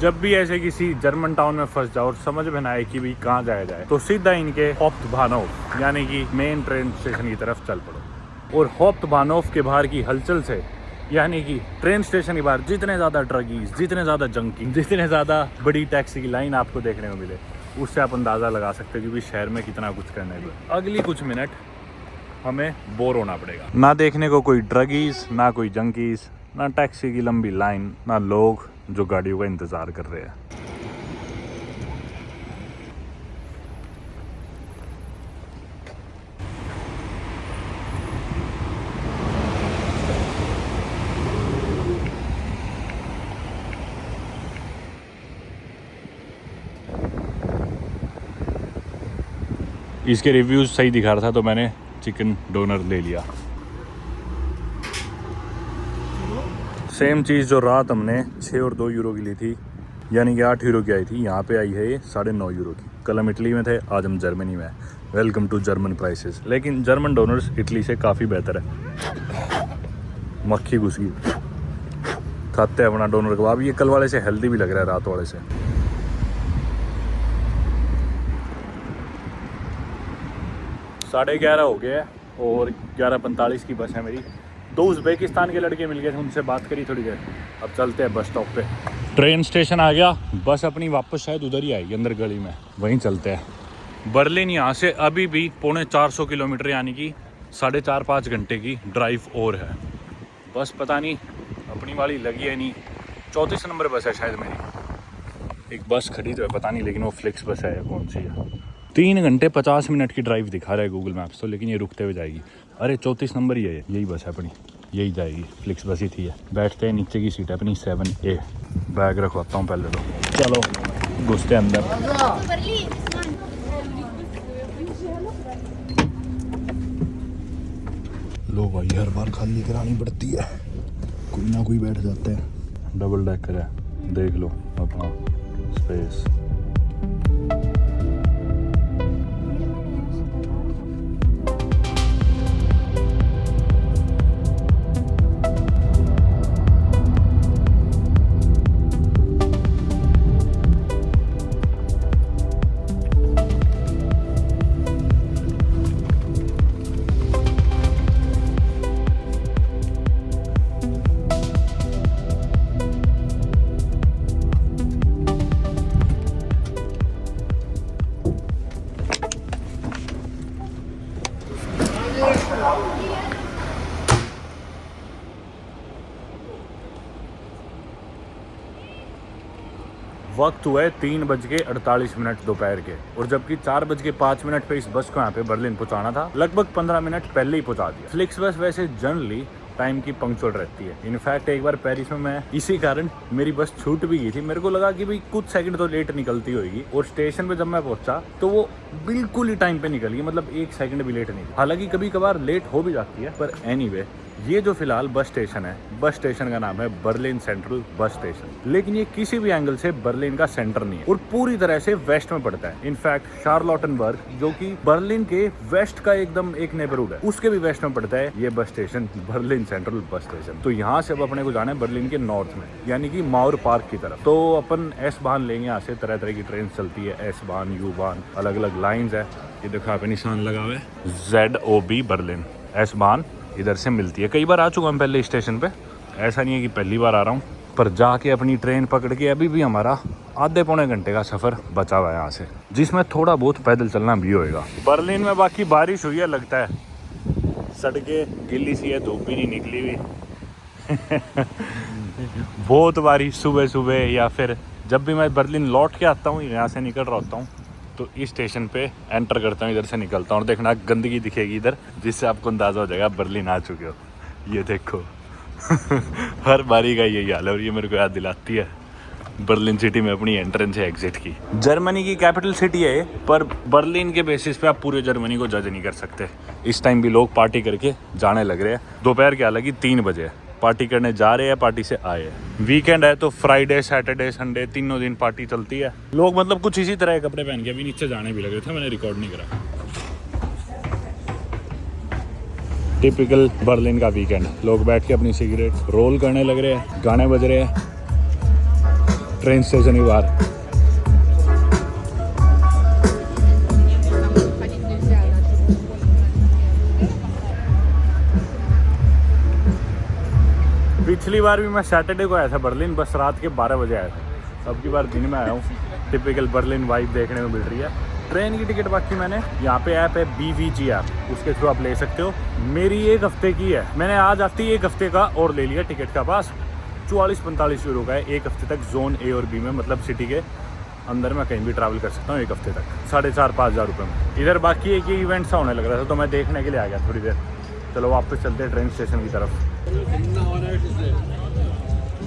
जब भी ऐसे किसी जर्मन टाउन में फंस जाओ और समझ में ना आए कि भाई कहाँ जाया जाए, तो सीधा इनके हाउप्टबाहनहोफ यानी कि मेन ट्रेन स्टेशन की तरफ चल पड़ो। और हाउप्टबाहनहोफ के बाहर की हलचल से, यानी कि ट्रेन स्टेशन के बाहर जितने ज़्यादा ट्रकीज, जितने ज़्यादा जंकी, जितने ज़्यादा बड़ी टैक्सी की लाइन आपको देखने को मिले, उससे आप अंदाज़ा लगा सकते हो कि भाई शहर में कितना कुछ करने को। अगली कुछ मिनट हमें बोर होना पड़ेगा। ना देखने को कोई ड्रगीज, ना कोई जंकीज, ना टैक्सी की लंबी लाइन, ना लोग जो गाड़ियों का इंतज़ार कर रहे हैं। इसके रिव्यूज़ सही दिखा रहा था तो मैंने चिकन डोनर ले लिया। सेम चीज़ जो रात हमने 6 और 2 यूरो की ली थी, यानी कि 8 यूरो की आई थी, यहाँ पे आई है ये 9.5 यूरो की। कल हम इटली में थे, आज हम जर्मनी में हैं। Welcome to German prices. लेकिन जर्मन डोनर्स इटली से काफ़ी बेहतर है। मक्खी घुस गई, खाते हैं अपना डोनर कबाब। ये कल वाले से हेल्दी भी लग रहा है रात वाले से। साढ़े 11 हो गए और 11:45 की बस है मेरी। 2 उज़्बेकिस्तान के लड़के मिल गए थे, उनसे बात करी थोड़ी देर। अब चलते हैं बस स्टॉप पे। ट्रेन स्टेशन आ गया, बस अपनी वापस शायद उधर ही आएगी, अंदर गली में, वहीं चलते हैं। बर्लिन यहाँ से अभी भी 450 किलोमीटर यानी कि 4.5-5 घंटे की ड्राइव और है। बस पता नहीं अपनी वाली लगी है नहीं, 34 नंबर बस है शायद मेरी। एक बस खड़ी तो है, पता नहीं लेकिन वो फ्लिक्स बस है कौन सी है। 3 घंटे 50 मिनट की ड्राइव दिखा रहा है गूगल मैप्स तो, लेकिन ये रुकते हुए जाएगी। अरे 34 नंबर ही है, यही बस है अपनी, यही जाएगी। फ्लिक्स बस ही थी है। बैठते हैं, नीचे की सीट है अपनी 7A। बैग रखवाता हूँ पहले तो। चलो घुसते अंदर। लो भाई, हर बार खाली करानी पड़ती है, कोई ना कोई बैठ जाते हैं। डबल डेकर है, देख लो अपना स्पेस। वक्त हुआ है 3:48 दोपहर के, और जबकि 4:05 पे इस बस को यहाँ पे बर्लिन पहुँचाना था, लगभग 15 मिनट पहले ही पहुँचा दिया। फ्लिक्स बस वैसे जनरली टाइम की पंक्चुअल रहती है। इनफैक्ट एक बार पेरिस में मैं इसी कारण मेरी बस छूट भी गई थी। मेरे को लगा कि भाई कुछ सेकंड तो लेट निकलती होगी, और स्टेशन पे जब मैं पहुंचा तो वो बिल्कुल ही टाइम पे निकल गई, मतलब 1 सेकंड भी लेट नहीं थी। हालांकि कभी कभार लेट हो भी जाती है, पर एनीवे ये जो फिलहाल बस स्टेशन है, बस स्टेशन का नाम है बर्लिन सेंट्रल बस स्टेशन। लेकिन ये किसी भी एंगल से बर्लिन का सेंटर नहीं है और पूरी तरह से वेस्ट में पड़ता है। इनफैक्ट शार्लोटेनबर्ग, जो कि बर्लिन के वेस्ट का एकदम एक नेबरहुड है, उसके भी वेस्ट में पड़ता है ये bus station, Berlin central bus station. तो यहाँ से अब अपने को जाना है बर्लिन के नॉर्थ में, यानी कि माउर पार्क की तरफ। तो अपन एस बाहन लेंगे, यहाँ से तरह तरह की ट्रेन चलती है, एस बाहन, यू बाहन, अलग अलग लाइन्स है। ये देखो यहाँ पे निशान लगा हुआ है ZOB बर्लिन। एस बाहन इधर से मिलती है। कई बार आ चुका हूँ पहले स्टेशन पे, ऐसा नहीं है कि पहली बार आ रहा हूँ, पर जाके अपनी ट्रेन पकड़ के अभी भी हमारा आधे पौने घंटे का सफ़र बचा हुआ है यहाँ से, जिसमें थोड़ा बहुत पैदल चलना भी होएगा। बर्लिन में बाकी बारिश हुई है लगता है, सड़कें गिल्ली सी है, धूप भी नहीं निकली हुई बहुत बारिश सुबह सुबह, या फिर जब भी मैं बर्लिन लौट के आता हूँ, यहाँ से निकल रहा होता हूँ, तो इस स्टेशन पे एंटर करता हूँ, इधर से निकलता हूँ, और देखना गंदगी दिखेगी इधर, जिससे आपको अंदाज़ा हो जाएगा बर्लिन आ चुके हो। ये देखो हर बारी का यही हाल है, और ये मेरे को याद दिलाती है बर्लिन सिटी में अपनी एंट्रेंस है एग्जिट की। जर्मनी की कैपिटल सिटी है, पर बर्लिन के बेसिस पे आप पूरे जर्मनी को जज नहीं कर सकते। इस टाइम भी लोग पार्टी करके जाने लग रहे हैं। दोपहर के हालांकि 3 बजे पार्टी करने जा रहे हैं, पार्टी से आए हैं। वीकेंड है तो फ्राइडे, सैटरडे, संडे तीनों दिन पार्टी चलती है। लोग मतलब कुछ इसी तरह के कपड़े पहन के अभी नीचे जाने भी लगे थे, मैंने रिकॉर्ड नहीं करा। टिपिकल बर्लिन का वीकेंड, लोग बैठ के अपनी सिगरेट रोल करने लग रहे हैं, गाने बज रहे हैं ट्रेन स्टेशन ही बाहर। पिछली बार भी मैं सैटरडे को आया था बर्लिन, बस रात के 12 बजे आया था। अब की बार दिन में आया हूँ। टिपिकल बर्लिन वाइब देखने को मिल रही है। ट्रेन की टिकट बाकी मैंने यहाँ पे ऐप है BVG ऐप, उसके थ्रू आप ले सकते हो। मेरी 1 हफ्ते की है, मैंने आज आती 1 हफ्ते का और ले लिया टिकट का पास। 44-45 यूरो का है 1 हफ्ते तक, जोन A और B में, मतलब सिटी के अंदर मैं कहीं भी ट्रैवल कर सकता हूँ 1 हफ्ते तक, 4,500-5,000 रुपये में। इधर बाकी एक ही इवेंट सा होने लग रहा था, तो मैं देखने के लिए आ गया थोड़ी देर। चलो वापस चलते हैं ट्रेन स्टेशन की तरफ।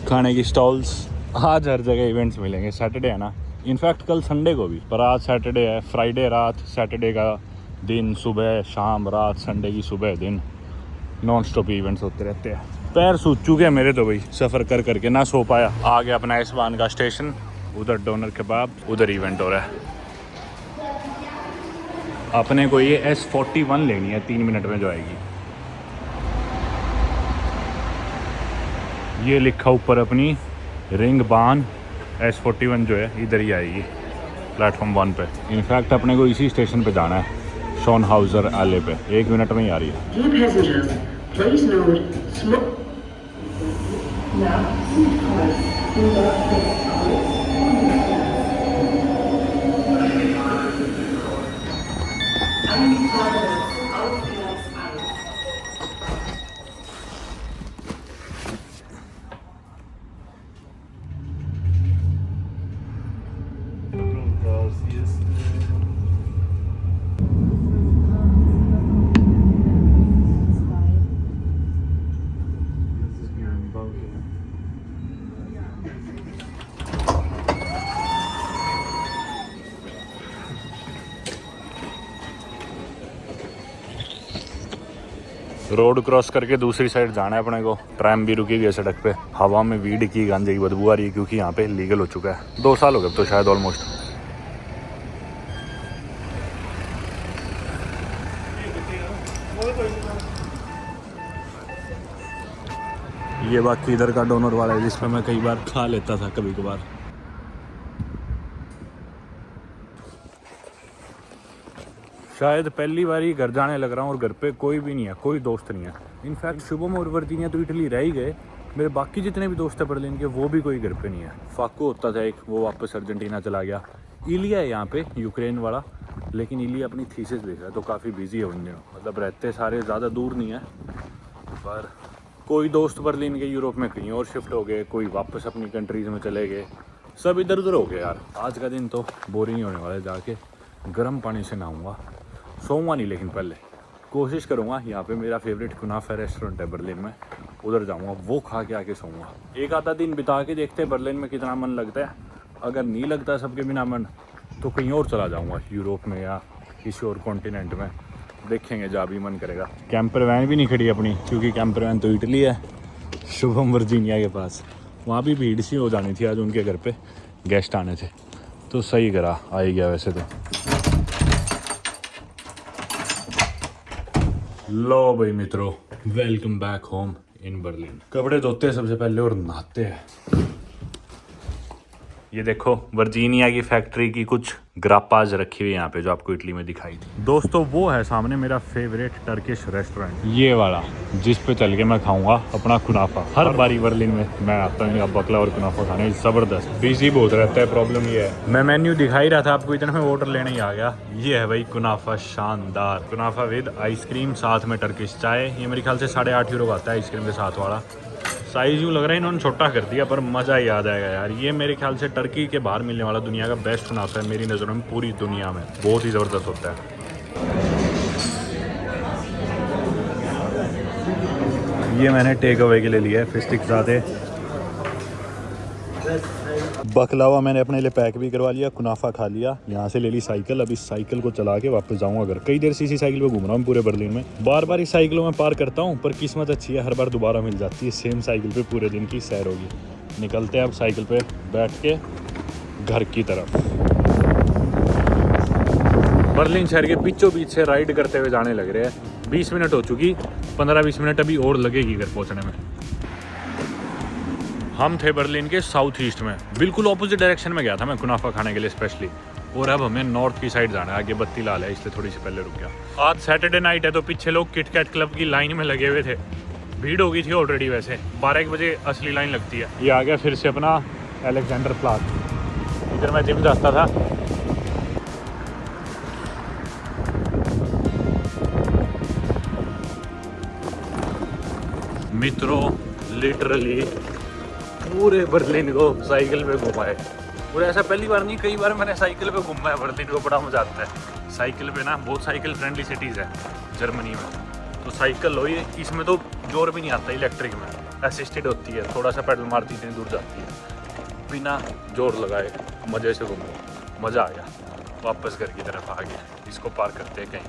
खाने की स्टॉल्स, आज हर जगह इवेंट्स मिलेंगे। सैटरडे है ना, इनफैक्ट कल संडे को भी, पर आज सैटरडे है। फ्राइडे रात, सैटरडे का दिन सुबह, शाम, रात, संडे की सुबह, दिन, नॉन स्टॉप इवेंट्स होते रहते हैं। पैर सूज चुके हैं मेरे तो भाई, सफ़र कर करके ना सो पाया। आ गया अपना एसबान का स्टेशन, उधर डोनर कबाब, उधर इवेंट हो रहा है। अपने को ये S41 लेनी है, 3 मिनट में जो आएगी। ये लिखा ऊपर अपनी रिंग बान S41 जो है इधर ही आएगी, प्लेटफॉर्म 1 पे। इनफैक्ट अपने को इसी स्टेशन पे जाना है, शॉनहाउजर आले पे। 1 मिनट में ही आ रही है। रोड क्रॉस करके दूसरी साइड जाना है अपने को। ट्रैम भी रुकी हुई है सड़क पे। हवा में वीड की गांजे की बदबू आ रही है, क्योंकि यहाँ पे लीगल हो चुका है। 2 साल हो गए तो शायद ऑलमोस्ट। ये बाकी इधर का डोनर वाला है, जिसमें मैं कई बार खा लेता था कभी कभार। शायद पहली बार ही घर जाने लग रहा हूँ और घर पे कोई भी नहीं है, कोई दोस्त नहीं है। इनफैक्ट शुभम और वर्दीनिया तो इटली रह ही गए। मेरे बाकी जितने भी दोस्त हैं बर्लिन के, वो भी कोई घर पे नहीं है। फाको होता था एक, वो वापस अर्जेंटीना चला गया। इलिया है यहाँ पे, यूक्रेन वाला, लेकिन इलिया अपनी थीसिस देख रहा है, तो काफ़ी बिजी है उन दिनों। मतलब रहते सारे ज़्यादा दूर नहीं है, पर कोई दोस्त बर्लिन के यूरोप में कहीं और शिफ्ट हो गए, कोई वापस अपनी कंट्रीज़ में चले गए। सब इधर उधर हो गया यार। आज का दिन तो बोरिंग ही होने वाला है। जाके गर्म पानी से नहाऊंगा, सोऊंगा नहीं, लेकिन पहले कोशिश करूंगा। यहाँ पे मेरा फेवरेट कुनाफा रेस्टोरेंट है बर्लिन में, उधर जाऊंगा, वो खा के आके सोऊंगा। एक आधा दिन बिता के देखते हैं बर्लिन में कितना मन लगता है। अगर नहीं लगता सबके बिना मन, तो कहीं और चला जाऊंगा, यूरोप में या किसी और कॉन्टिनेंट में, देखेंगे जहाँ भी मन करेगा। कैंपर वैन भी नहीं खड़ी अपनी, क्योंकि कैंपर वैन तो इटली है, शुभम वर्जीनिया के पास। वहाँ भी भीड़ सी हो जानी थी, आज उनके घर पे गेस्ट आने थे, तो सही करा, आ ही गया वैसे तो। लो भाई मित्रों, welcome back home in Berlin. कपड़े धोते हैं सबसे पहले और नहाते हैं। ये देखो वर्जीनिया की फैक्ट्री की कुछ ग्रापाज रखी हुई है यहाँ पे, जो आपको इटली में दिखाई थी। दोस्तों वो है सामने मेरा फेवरेट टर्किश रेस्टोरेंट, ये वाला, जिस पे चल के मैं खाऊंगा अपना कुनाफा। हर बारी बर्लिन में मैं आता हूँ बकला और कुनाफा खाने, ज़बरदस्त। बिजी बहुत रहता है, प्रॉब्लम ये है। मैं मेन्यू दिखा ही रहा था आपको, इतने में ऑर्डर लेने ही आ गया। ये है भाई कुनाफा, शानदार कुनाफा विद आइसक्रीम, साथ में टर्किश चाय। ये मेरे ख्याल से 8.5 यूरो का आता है आइसक्रीम के साथ वाला। साइज़ यूँ लग रहा है इन्होंने छोटा कर दिया, पर मज़ा ही आ जाएगा यार। ये मेरे ख्याल से टर्की के बाहर मिलने वाला दुनिया का बेस्ट कुनाफा है मेरी नज़रों में, पूरी दुनिया में बहुत ही ज़बरदस्त होता है। ये मैंने टेक अवे के लिए लिया है, फिश स्टिक्स ज़्यादा। बकलावा मैंने अपने लिए पैक भी करवा लिया, कुनाफा खा लिया। यहाँ से ले ली साइकिल, अब इस साइकिल को चला के वापस जाऊँगा घर। कई देर से इसी साइकिल पे घूम रहा हूँ पूरे बर्लिन में। बार बार इस साइकिलों में पार करता हूँ, पर किस्मत अच्छी है, हर बार दोबारा मिल जाती है। सेम साइकिल पे पूरे दिन की सैर होगी। निकलते हैं अब साइकिल पे बैठ के घर की तरफ। बर्लिन शहर के बीचों बीच से राइड करते हुए जाने लग रहे हैं। 20 मिनट हो चुकी, 15-20 मिनट अभी और लगेगी घर पहुँचने में। हम थे बर्लिन के साउथ ईस्ट में, बिल्कुल ऑपोजिट डायरेक्शन में गया था मैं कुनाफा खाने के लिए स्पेशली। और अब हमें नॉर्थ की साइड जाना है, आगे बत्ती लाल है, इसलिए थोड़ी सी पहले रुक गया। आज सैटरडे नाइट है, तो पीछे लोग किटकैट क्लब की लाइन में लगे हुए थे। भीड़ हो गई थी ऑलरेडी, वैसे 12 बजे असली लाइन लगती है। ये आ गया फिर से अपना अलेक्जेंडर प्लाज, इधर मैं जिम जाता था। मित्रों लिटरली पूरे बर्लिन को साइकिल पे घुमाए, और ऐसा पहली बार नहीं, कई बार मैंने साइकिल पे घूमा है बर्लिन को। बड़ा मजा आता है साइकिल पे ना, बहुत साइकिल फ्रेंडली सिटीज़ है जर्मनी में, तो साइकिल हो ये, इसमें तो जोर भी नहीं आता। इलेक्ट्रिक में असिस्टेड होती है, थोड़ा सा पेडल मारती इतनी दूर जाती है, बिना जोर लगाए मज़े से घूमो। मज़ा आ गया। वापस घर की तरफ आ गया, इसको पार करते हैं कहीं।